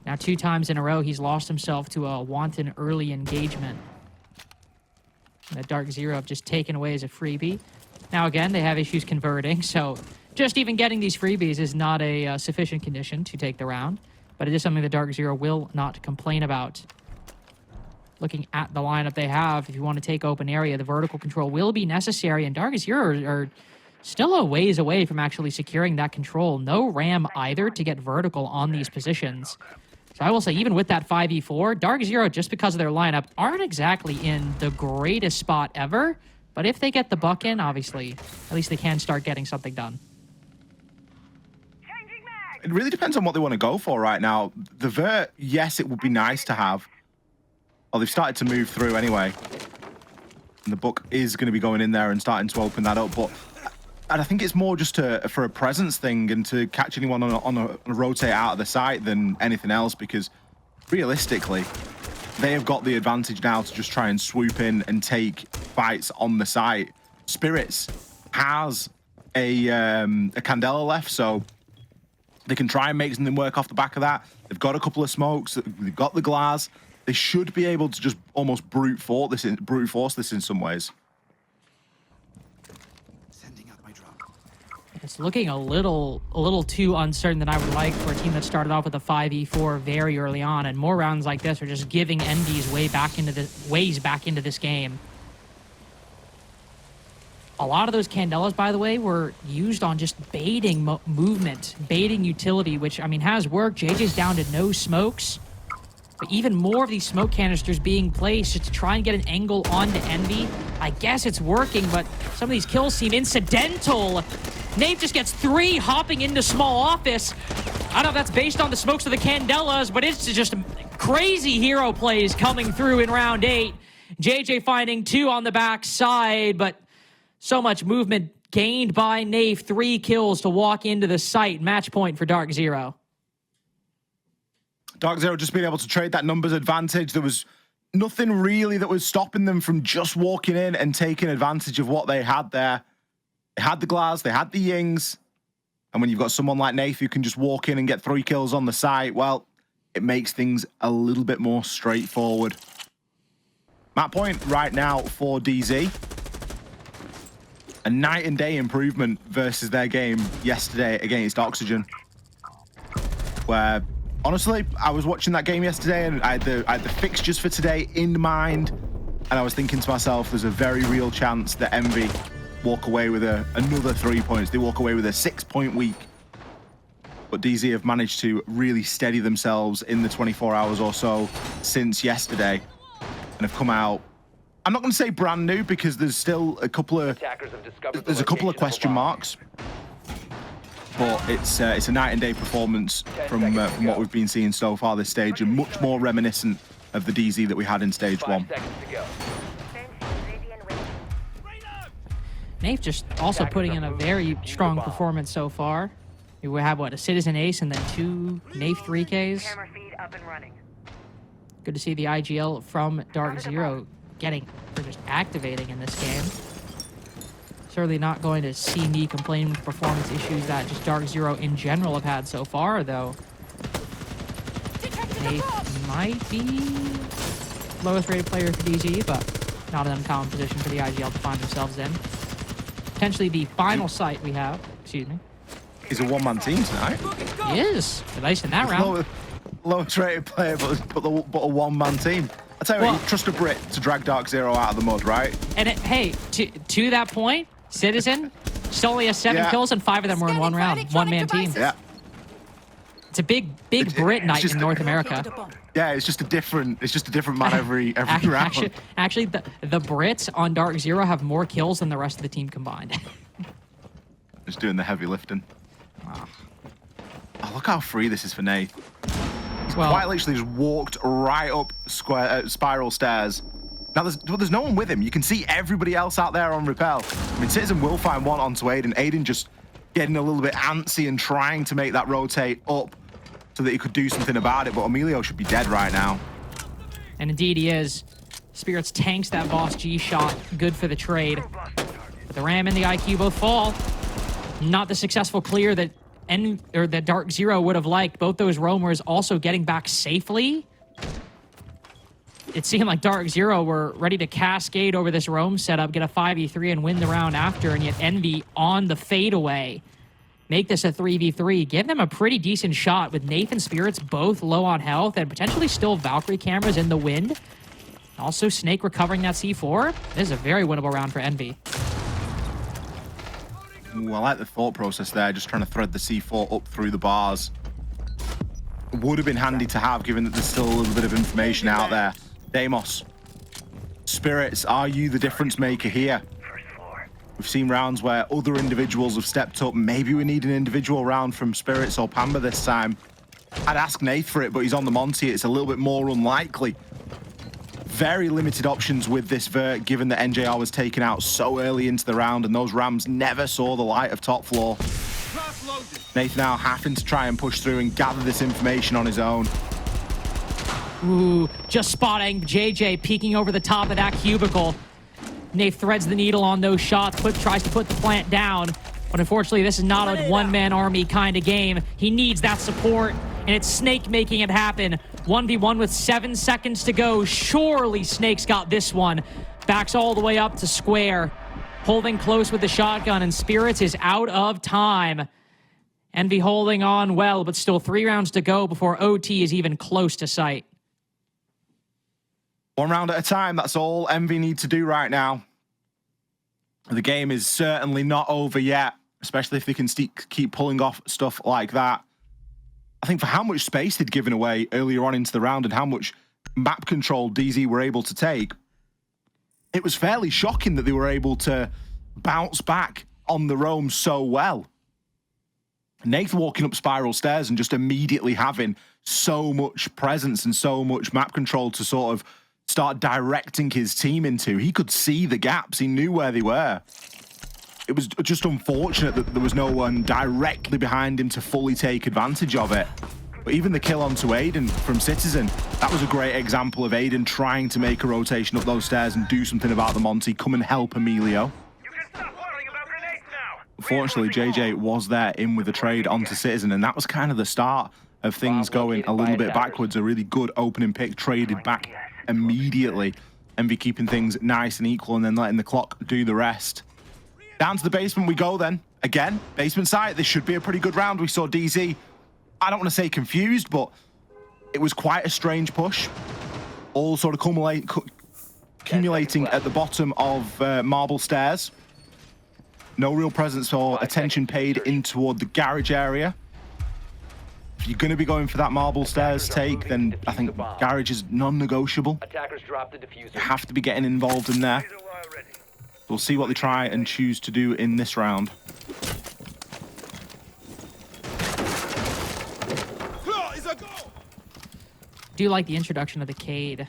Now 2 times in a row, he's lost himself to a wanton early engagement. That Darkzero have just taken away as a freebie. Now again, they have issues converting, so just even getting these freebies is not a sufficient condition to take the round. But it is something that Darkzero will not complain about. Looking at the lineup they have, if you want to take open area, the vertical control will be necessary, and Darkzero are still a ways away from actually securing that control. No ram either to get vertical on these positions. So I will say, even with that 5v4, Darkzero, just because of their lineup, aren't exactly in the greatest spot ever. But if they get the buck in, obviously, at least they can start getting something done. It really depends on what they want to go for right now. The vert, yes, it would be nice to have. Oh, they've started to move through anyway. And the book is going to be going in there and starting to open that up. But I think it's more just for a presence thing and to catch anyone on a rotate out of the site than anything else, because realistically, they have got the advantage now to just try and swoop in and take fights on the site. Spirits has a Candela left, so they can try and make something work off the back of that. They've got a couple of smokes. They've got the glass. They should be able to just almost brute force this in some ways. Sending out my drone. It's looking a little too uncertain than I would like for a team that started off with a 5v4 very early on, and more rounds like this are just giving Envy's ways back into this game. A lot of those Candelas, by the way, were used on just baiting movement, baiting utility, which, I mean, has worked. JJ's down to no smokes. But even more of these smoke canisters being placed just to try and get an angle onto Envy. I guess it's working, but some of these kills seem incidental. Nave just gets 3 hopping into small office. I don't know if that's based on the smokes of the Candelas, but it's just crazy hero plays coming through in round 8. JJ finding 2 on the back side, but so much movement gained by Nafe. 3 kills to walk into the site. Match point for Darkzero. Darkzero just being able to trade that numbers advantage. There was nothing really that was stopping them from just walking in and taking advantage of what they had there. They had the Glaz, they had the Yings. And when you've got someone like Nafe who can just walk in and get 3 kills on the site, well, it makes things a little bit more straightforward. Map point right now for DZ. A night and day improvement versus their game yesterday against Oxygen. Where, honestly, I was watching that game yesterday and I had the fixtures for today in mind. And I was thinking to myself, there's a very real chance that Envy walk away with another 3 points. They walk away with a 6-point week. But DZ have managed to really steady themselves in the 24 hours or so since yesterday and have come out. I'm not going to say brand new because there's still a couple of question marks. But it's a night and day performance from what we've been seeing so far this stage, and much more reminiscent of the DZ that we had in stage 1. Nafe just also putting in a very strong performance so far. We have, what, a Citizen Ace and then 2 Nafe 3Ks. Good to see the IGL from Darkzero just activating in this game. Certainly not going to see me complain with performance issues that just Darkzero in general have had so far, though. Nafe might be lowest rated player for DZ, but not an uncommon position for the IGL to find themselves in. Potentially the final site we have, excuse me. He's a one-man team tonight. He is. At least in that round. Lowest rated player, but a one-man team. I tell you what, you trust a Brit to drag Darkzero out of the mud, right? And hey, to that point, Citizen still only has 7 kills and 5 of them were in one round. One-man team. Yeah. It's a big Brit night in North America. Yeah, it's just a different man every round. Actually, the Brits on Darkzero have more kills than the rest of the team combined. Just doing the heavy lifting. Oh, look how free this is for Nate. He's quite literally just walked right up spiral stairs. Now, there's no one with him. You can see everybody else out there on rappel. I mean, Citizen will find one onto Aiden. Aiden just getting a little bit antsy and trying to make that rotate up so that he could do something about it. But Emilio should be dead right now. And indeed he is. Spirits tanks that boss G shot. Good for the trade. But the Ram and the IQ both fall. Not the successful clear that Darkzero would have liked. Both those roamers also getting back safely. It seemed like Darkzero were ready to cascade over this roam setup, get a 5v3 and win the round after, and yet Envy on the fadeaway. Make this a 3v3. Give them a pretty decent shot with Nathan Spirits both low on health and potentially still Valkyrie cameras in the wind. Also Snake recovering that C4. This is a very winnable round for Envy. Ooh, I like the thought process there, just trying to thread the C4 up through the bars. Would have been handy to have, given that there's still a little bit of information out there. Deimos, Spirits, are you the difference maker here? We've seen rounds where other individuals have stepped up. Maybe we need an individual round from Spirits or Pamba this time. I'd ask Nath for it, but he's on the Monty. It's a little bit more unlikely. Very limited options with this vert, given that NJR was taken out so early into the round and those Rams never saw the light of top floor. Nath now having to try and push through and gather this information on his own. Ooh, just spotting JJ peeking over the top of that cubicle. Nath threads the needle on those shots, tries to put the plant down. But unfortunately, this is not a one-man army kind of game. He needs that support, and it's Snake making it happen. 1v1 with 7 seconds to go. Surely Snake's got this one. Backs all the way up to square. Holding close with the shotgun, and Spirits is out of time. Envy holding on well, but still 3 rounds to go before OT is even close to sight. 1 round at a time, that's all Envy need to do right now. The game is certainly not over yet, especially if they can keep pulling off stuff like that. I think for how much space they'd given away earlier on into the round and how much map control DZ were able to take, it was fairly shocking that they were able to bounce back on the roam so well. Nathan walking up spiral stairs and just immediately having so much presence and so much map control to sort of start directing his team into. He could see the gaps. He knew where they were. it was just unfortunate that there was no one directly behind him to fully take advantage of it. But even the kill onto Aiden from Citizen, that was a great example of Aiden trying to make a rotation up those stairs and do something about the Monty, come and help Emilio. Unfortunately, JJ was there in with a trade onto Citizen, and that was kind of the start of things going a little bit backwards. A really good opening pick, traded back immediately. Envy keeping things nice and equal and then letting the clock do the rest. Down to the basement we go then. Again, basement side. This should be a pretty good round. We saw DZ, I don't want to say confused, but it was quite a strange push. All sort of accumulating at the bottom of marble stairs. No real presence or attention paid in toward the garage area. If you're going to be going for that marble stairs take, then I think garage is non-negotiable. Attackers drop the diffuser. You have to be getting involved in there. We'll see what they try and choose to do in this round. Do like the introduction of the Cade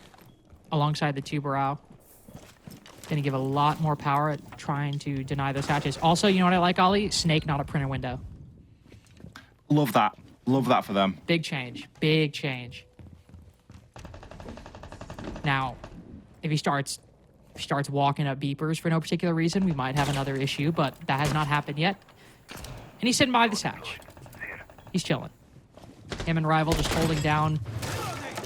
alongside the Tuberao. Gonna give a lot more power at trying to deny those hatches. Also, you know what I like, Ollie? Snake, not a printer window. Love that. Love that for them. Big change. Big change. Now, if he starts walking up beepers for no particular reason, we might have another issue, but that has not happened yet. And he's sitting by this hatch. He's chilling. Him and Rival just holding down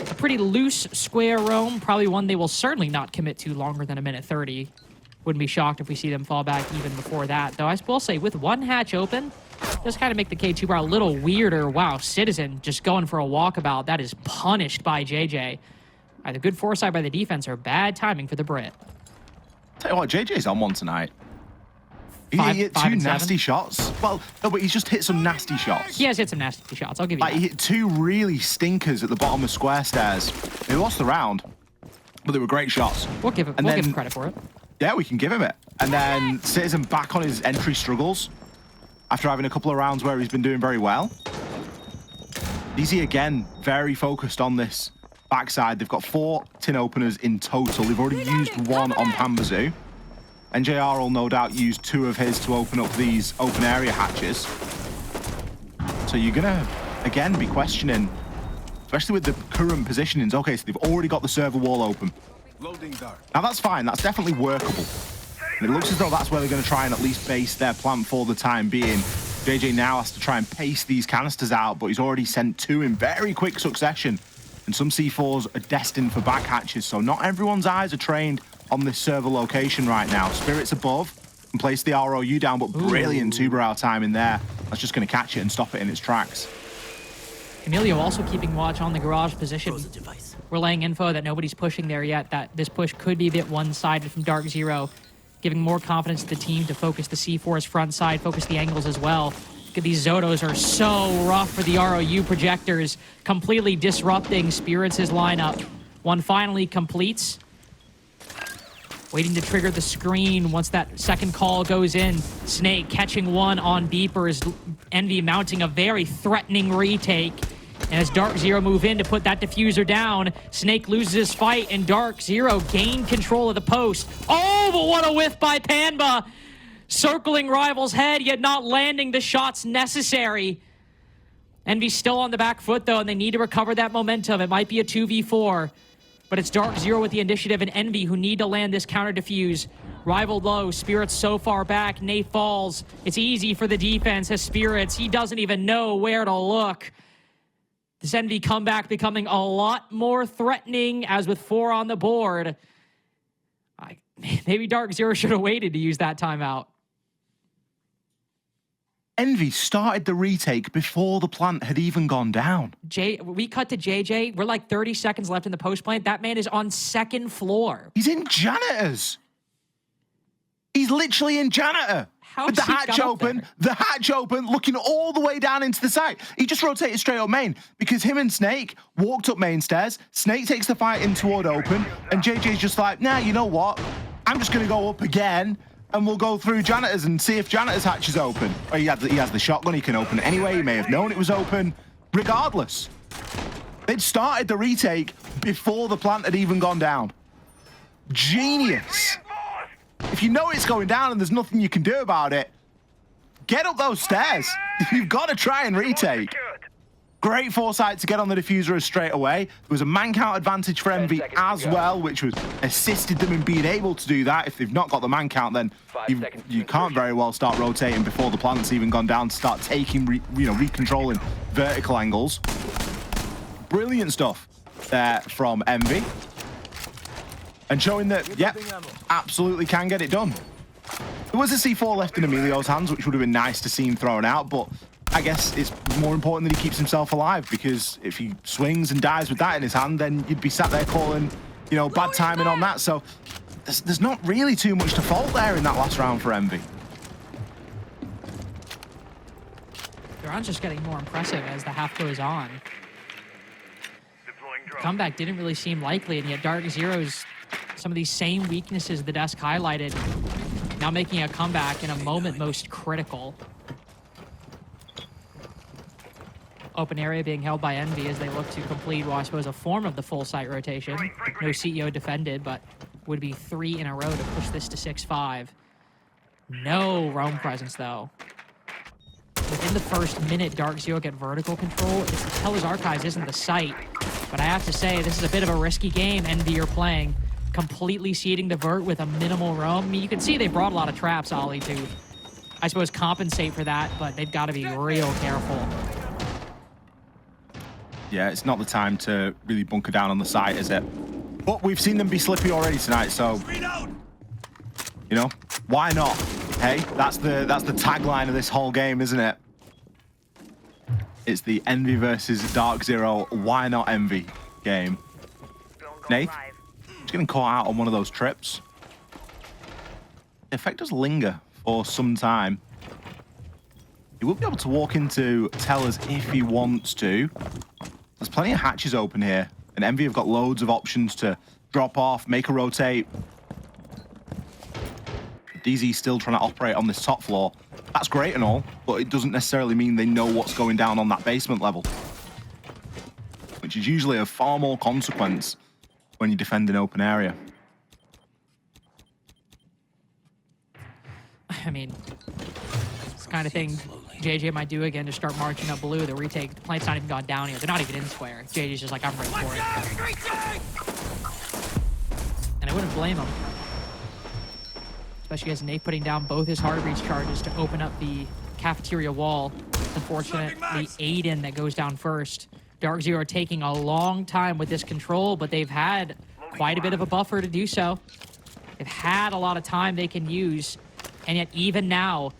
a pretty loose square roam, probably one they will certainly not commit to longer than a minute 30. Wouldn't be shocked if we see them fall back even before that. Though I will say, with one hatch open, does kind of make the K2 bar a little weirder. Wow, Citizen just going for a walkabout. That is punished by JJ. Either good foresight by the defense or bad timing for the Brit. Tell you what, JJ's on one tonight. He hit two nasty shots. Well, no, but he's just hit some nasty shots. He has hit some nasty shots, I'll give you like, that. He hit two really stinkers at the bottom of square stairs. He lost the round, but they were great shots. We'll give him credit for it. Yeah, we can give him it. And then Citizen back on his entry struggles after having a couple of rounds where he's been doing very well. DZ, again, very focused on this backside. They've got 4 tin openers in total. They've already used one on Pambazoo. NJR will no doubt use 2 of his to open up these open area hatches. So you're gonna, again, be questioning, especially with the current positionings. Okay, so they've already got the server wall open. Now that's fine, that's definitely workable. And it looks as though that's where they're gonna try and at least base their plan for the time being. JJ now has to try and pace these canisters out, but he's already sent 2 in very quick succession. And some C4s are destined for back hatches, so not everyone's eyes are trained on this server location right now. Spirit's above and place the ROU down, but brilliant Tuberao time in there. That's just going to catch it and stop it in its tracks. Emilio also keeping watch on the garage position. We're laying info that nobody's pushing there yet, that this push could be a bit one-sided from Darkzero, giving more confidence to the team to focus the C4's front side, focus the angles as well. These Zotos are so rough for the ROU projectors, completely disrupting Spirits' lineup. One finally completes. Waiting to trigger the screen once that second call goes in. Snake catching one on beepers. Envy mounting a very threatening retake. And as Darkzero move in to put that diffuser down, Snake loses his fight and Darkzero gained control of the post. Oh, but what a whiff by Panba! Circling Rival's head, yet not landing the shots necessary. Envy's still on the back foot, though, and they need to recover that momentum. It might be a 2v4, but it's Darkzero with the initiative and Envy who need to land this counter defuse. Rival low, Spirits so far back, Nate falls. It's easy for the defense as Spirits, he doesn't even know where to look. This Envy comeback becoming a lot more threatening as with 4 on the board. Maybe Darkzero should have waited to use that timeout. Envy started the retake before the plant had even gone down. We cut to JJ. We're like 30 seconds left in the post plant. That man is on second floor. He's in janitors. He's literally in janitor. With the hatch open, looking all the way down into the site. He just rotated straight up main because him and Snake walked up main stairs. Snake takes the fight in toward open, and JJ's just like, nah, you know what? I'm just going to go up again, and we'll go through janitors and see if janitors hatch is open. Or he has the shotgun, he can open it anyway. He may have known it was open. Regardless, they'd started the retake before the plant had even gone down. Genius. If if you know it's going down and there's nothing you can do about it, get up those stairs. You've got to try and retake. Great foresight to get on the diffuser straight away. There was a man count advantage for Envy as well, which was assisted them in being able to do that. If they've not got the man count, then you can't very well start rotating before the plant's even gone down to start taking, recontrolling vertical angles. Brilliant stuff there from Envy. And showing that, yep, absolutely can get it done. There was a C4 left in Emilio's hands, which would have been nice to see him thrown out, but I guess it's more important that he keeps himself alive, because if he swings and dies with that in his hand, then you'd be sat there calling, bad timing on that. So there's not really too much to fault there in that last round for Envy. The round's just getting more impressive as the half goes on. Comeback didn't really seem likely, and yet Darkzero's some of these same weaknesses the desk highlighted, now making a comeback in a moment most critical. Open area being held by Envy as they look to complete, well, I suppose, a form of the full site rotation. No CEO defended, but would be 3 in a row to push this to 6-5. No roam presence, though. Within the first minute, Darkzero get vertical control. It's Teller's Archives isn't the site, but I have to say, this is a bit of a risky game Envy are playing. Completely seeding the vert with a minimal roam. I mean, you can see they brought a lot of traps, Ollie, to, I suppose, compensate for that, but they've got to be real careful. Yeah, it's not the time to really bunker down on the site, is it? But we've seen them be slippy already tonight, so why not? Hey, that's the tagline of this whole game, isn't it? It's the Envy versus Darkzero, why not Envy game. Nath, just getting caught out on one of those trips. The effect does linger for some time. He will be able to walk into Tellers if he wants to. There's plenty of hatches open here, and Envy have got loads of options to drop off, make a rotate. DZ still trying to operate on this top floor. That's great and all, but it doesn't necessarily mean they know what's going down on that basement level, which is usually of far more consequence when you defend an open area. I mean, it's the kind of thing JJ might do again to start marching up blue. The retake, the plant's not even gone down here. They're not even in square. JJ's just like, I'm ready for it. And I wouldn't blame him. Especially as Nate putting down both his hard breach charges to open up the cafeteria wall. Unfortunately, Aiden that goes down first. Darkzero taking a long time with this control, but they've had quite a bit of a buffer to do so. They've had a lot of time they can use, and yet even now,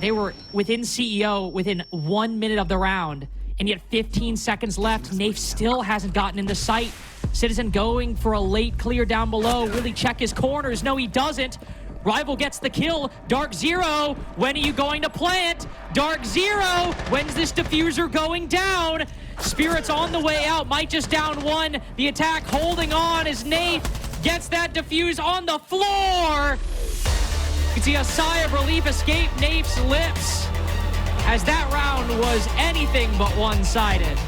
they were within CEO within 1 minute of the round, and yet 15 seconds left. Nafe still hasn't gotten into sight. Citizen going for a late clear down below. Will he check his corners? No, he doesn't. Rival gets the kill. Darkzero, when are you going to plant? Darkzero, when's this diffuser going down? Spirit's on the way out, might just down one. The attack holding on as Nafe gets that diffuse on the floor. You can see a sigh of relief escape Nafe's lips as that round was anything but one-sided.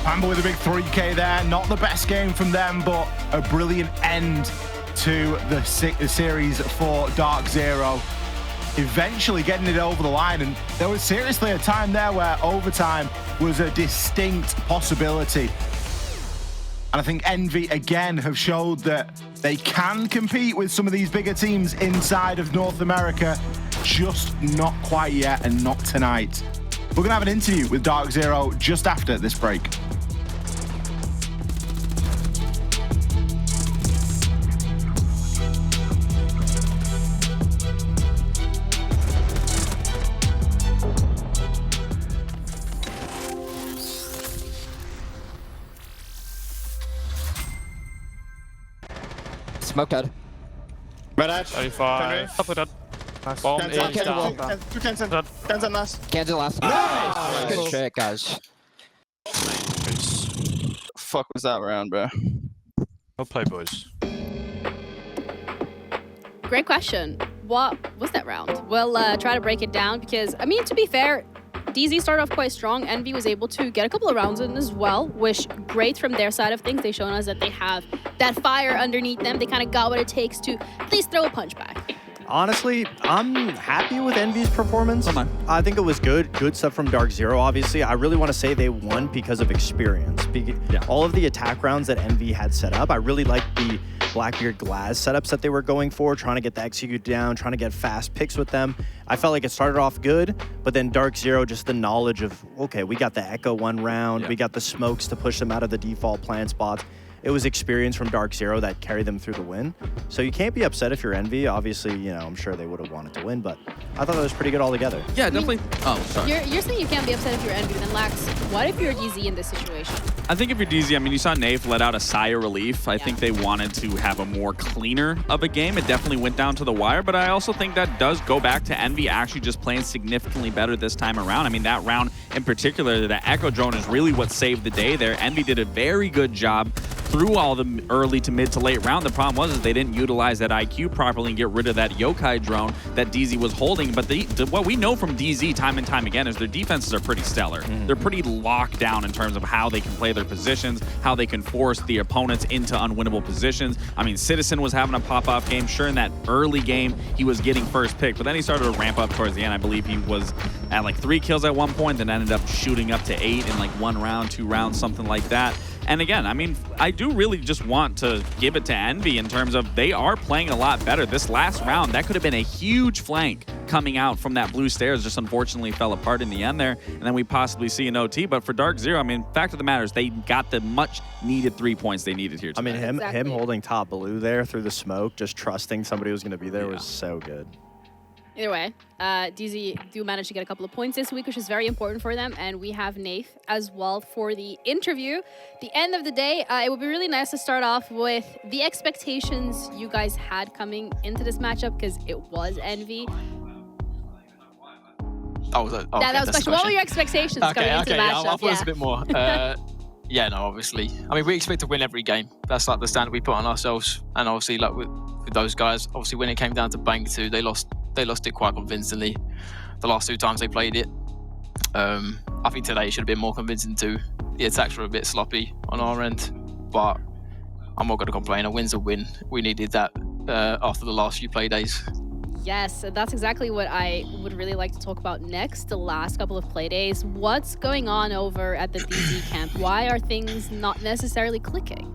Amber with a big 3K there. Not the best game from them, but a brilliant end to the series for Darkzero. Eventually getting it over the line, and there was seriously a time there where overtime was a distinct possibility. And I think Envy, again, have showed that they can compete with some of these bigger teams inside of North America, just not quite yet, and not tonight. We're going to have an interview with Darkzero just after this break. Smoke dead. Red edge. 35. Top of that. Bomb is down. Two cans in. Cans in last. Cans in last. Nice. Good shit, guys. Fuck was that round, bro? Well play, boys. Great question. What was that round? We'll try to break it down because, I mean, to be fair, DZ started off quite strong. Envy was able to get a couple of rounds in as well, which great from their side of things. They've shown us that they have that fire underneath them. They kind of got what it takes to at least throw a punch back. Honestly, I'm happy with Envy's performance. Come on. I think it was good stuff from Darkzero, obviously. I really want to say they won because of experience. All of the attack rounds that Envy had set up, I really liked the Blackbeard Glass setups that they were going for, trying to get the execute down, trying to get fast picks with them. I felt like it started off good, but then Darkzero, just the knowledge of, okay, we got the Echo one round, we got the smokes to push them out of the default plan spots. It was experience from Darkzero that carried them through the win. So you can't be upset if you're Envy. Obviously, you know, I'm sure they would have wanted to win, but I thought that was pretty good altogether. Yeah, definitely. Oh, sorry. You're saying you can't be upset if you're Envy, then Lax, what if you're DZ in this situation? I think if you're DZ, I mean, you saw Nave let out a sigh of relief. I think they wanted to have a more cleaner of a game. It definitely went down to the wire, but I also think that does go back to Envy actually just playing significantly better this time around. I mean, that round in particular, the Echo Drone is really what saved the day there. Envy did a very good job through all the early to mid to late round. The problem was is they didn't utilize that IQ properly and get rid of that Yokai drone that DZ was holding. But what we know from DZ time and time again is their defenses are pretty stellar. They're pretty locked down in terms of how they can play their positions, how they can force the opponents into unwinnable positions. I mean, Citizen was having a pop-off game. Sure, in that early game, he was getting first pick, but then he started to ramp up towards the end. I believe he was at like 3 kills at one point, then ended up shooting up to 8 in like 1 round, 2 rounds, something like that. And again, I mean, I do really just want to give it to Envy in terms of they are playing a lot better. This last round, that could have been a huge flank coming out from that blue stairs, just unfortunately fell apart in the end there. And then we possibly see an OT. But for Darkzero, I mean, fact of the matter is they got the much needed 3 points they needed here tonight. I mean, him holding top blue there through the smoke, just trusting somebody was going to be there was so good. Either way, DZ do manage to get a couple of points this week, which is very important for them. And we have Nath as well for the interview. The end of the day, it would be really nice to start off with the expectations you guys had coming into this matchup, because it was Envy. Oh, okay, that was question. What were your expectations coming into the matchup? I thought it was a bit more. Yeah, no, obviously. I mean, we expect to win every game. That's like the standard we put on ourselves. And obviously, like with those guys, obviously when it came down to Bank 2, they lost it quite convincingly the last 2 times they played it. I think today it should have been more convincing too. The attacks were a bit sloppy on our end, but I'm not going to complain. A win's a win. We needed that after the last few play days. Yes, that's exactly what I would really like to talk about next, the last couple of play days. What's going on over at the DZ camp? Why are things not necessarily clicking?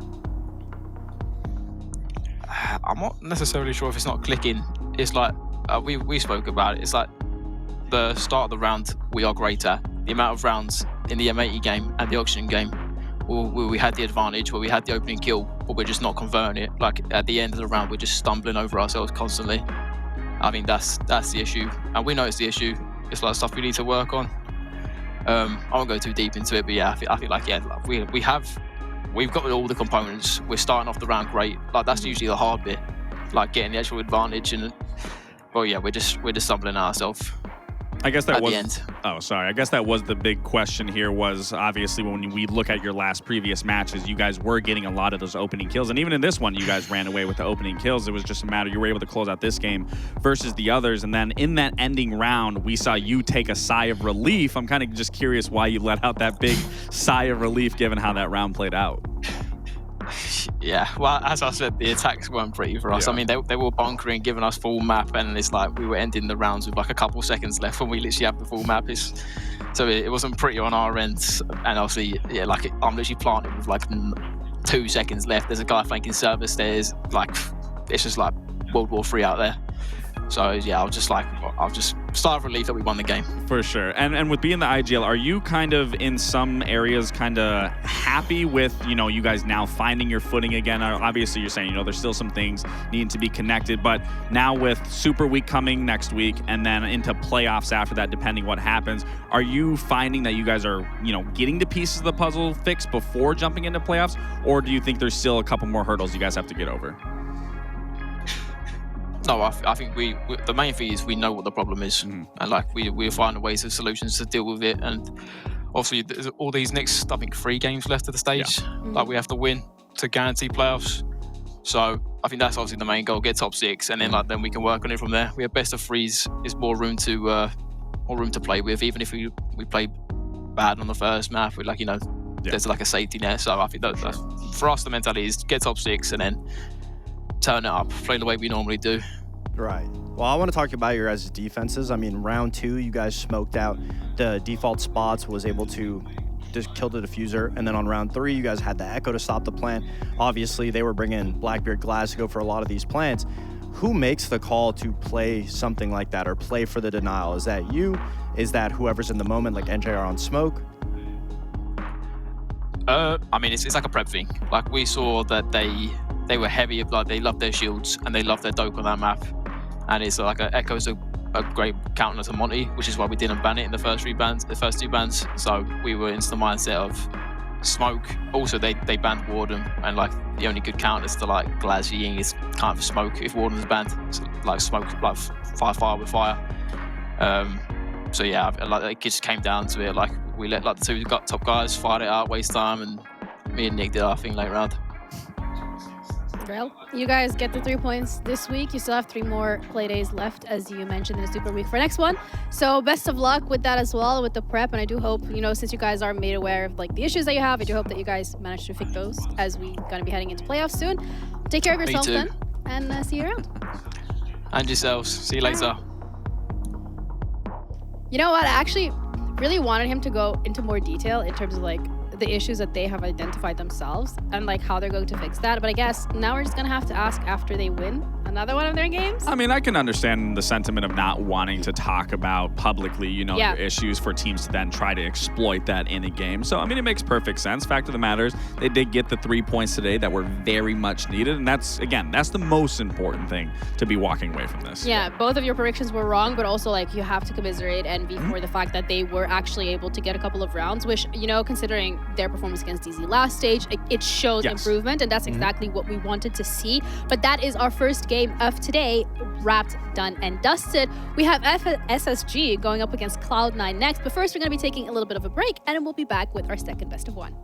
I'm not necessarily sure if it's not clicking. It's like, we spoke about it. It's like the start of the round, we are great at. The amount of rounds in the M80 game and the auction game, where we had the advantage, where we had the opening kill, but we're just not converting it. Like at the end of the round, we're just stumbling over ourselves constantly. I think that's the issue, and we know it's the issue. It's like stuff we need to work on. I won't go too deep into it, but yeah, I feel like we've got all the components. We're starting off the round great. Like that's usually the hard bit, like getting the actual advantage. And well, yeah, we're just stumbling ourselves. I guess that at was the end. Oh, sorry. I guess that was the big question here. Was obviously when we look at your last previous matches, you guys were getting a lot of those opening kills, and even in this one, you guys ran away with the opening kills. It was just a matter you were able to close out this game versus the others, and then in that ending round, we saw you take a sigh of relief. I'm kind of just curious why you let out that big sigh of relief, given how that round played out. Yeah, well, as I said, the attacks weren't pretty for us. Yeah. I mean, they were bunkering, giving us full map, and it's like we were ending the rounds with like a couple seconds left when we literally have the full map. So it wasn't pretty on our end. And obviously, yeah, like I'm literally planted with like 2 seconds left. There's a guy flanking server stairs. Like, it's just like World War III out there. So yeah, I'll just start of relief that we won the game. For sure. And with being the IGL, are you kind of in some areas kind of happy with, you guys now finding your footing again? Obviously, you're saying, there's still some things needing to be connected, but now with Super Week coming next week and then into playoffs after that, depending what happens, are you finding that you guys are, getting the pieces of the puzzle fixed before jumping into playoffs? Or do you think there's still a couple more hurdles you guys have to get over? No, I think the main thing is we know what the problem is, and like we're finding ways and solutions to deal with it. And obviously, there's all these next, I think, 3 games left of the stage. Yeah. Like we have to win to guarantee playoffs. So I think that's obviously the main goal: get top 6, and then then we can work on it from there. We have best of 3s. It's more room to more room to play with. Even if we play bad on the first map, we're like, you know, there's like a safety net. So I think that for us, the mentality is get top 6 and then turn it up, play the way we normally do. Right. Well, I want to talk about your guys' defenses. I mean, round 2, you guys smoked out the default spots, was able to just kill the diffuser. And then on round 3, you guys had the Echo to stop the plant. Obviously, they were bringing Blackbeard Glasgow for a lot of these plants. Who makes the call to play something like that or play for the denial? Is that you? Is that whoever's in the moment, like NJR on smoke? I mean, it's like a prep thing. Like, we saw that they were heavy, like they loved their shields and they loved their dope on that map. And it's like Echo's a great counter to Monty, which is why we didn't ban it in the first 2 bans. So we were into the mindset of smoke. Also, they banned Warden, and like the only good counters to like Glaz Ying is kind of smoke if Warden's banned. So, like smoke, like fire with fire. So yeah, like it just came down to it. Like we let like the 2 top guys fight it out, waste time, and me and Nick did our thing late round. Well, you guys get the 3 points this week. You still have 3 more play days left, as you mentioned, in the Super Week for next one. So best of luck with that as well, with the prep. And I do hope, you know, since you guys are made aware of like the issues that you have, I do hope that you guys manage to fix those as we're going to be heading into playoffs soon. Take care of yourselves then, and see you around. And yourselves. See you later. You know what? I actually really wanted him to go into more detail in terms of like the issues that they have identified themselves and like how they're going to fix that. But I guess now we're just gonna have to ask after they win another one of their games. I mean, I can understand the sentiment of not wanting to talk about publicly, you know, your issues for teams to then try to exploit that in a game. So, I mean, it makes perfect sense. Fact of the matter is, they did get the 3 points today that were very much needed. And that's, again, that's the most important thing to be walking away from this. Yeah, both of your predictions were wrong, but also like you have to commiserate Envy for the fact that they were actually able to get a couple of rounds, which, you know, considering their performance against DZ last stage, it shows improvement, and that's exactly what we wanted to see. But that is our first game of today, wrapped, done, and dusted. We have SSG going up against Cloud9 next, but first we're going to be taking a little bit of a break, and we'll be back with our second best of 1.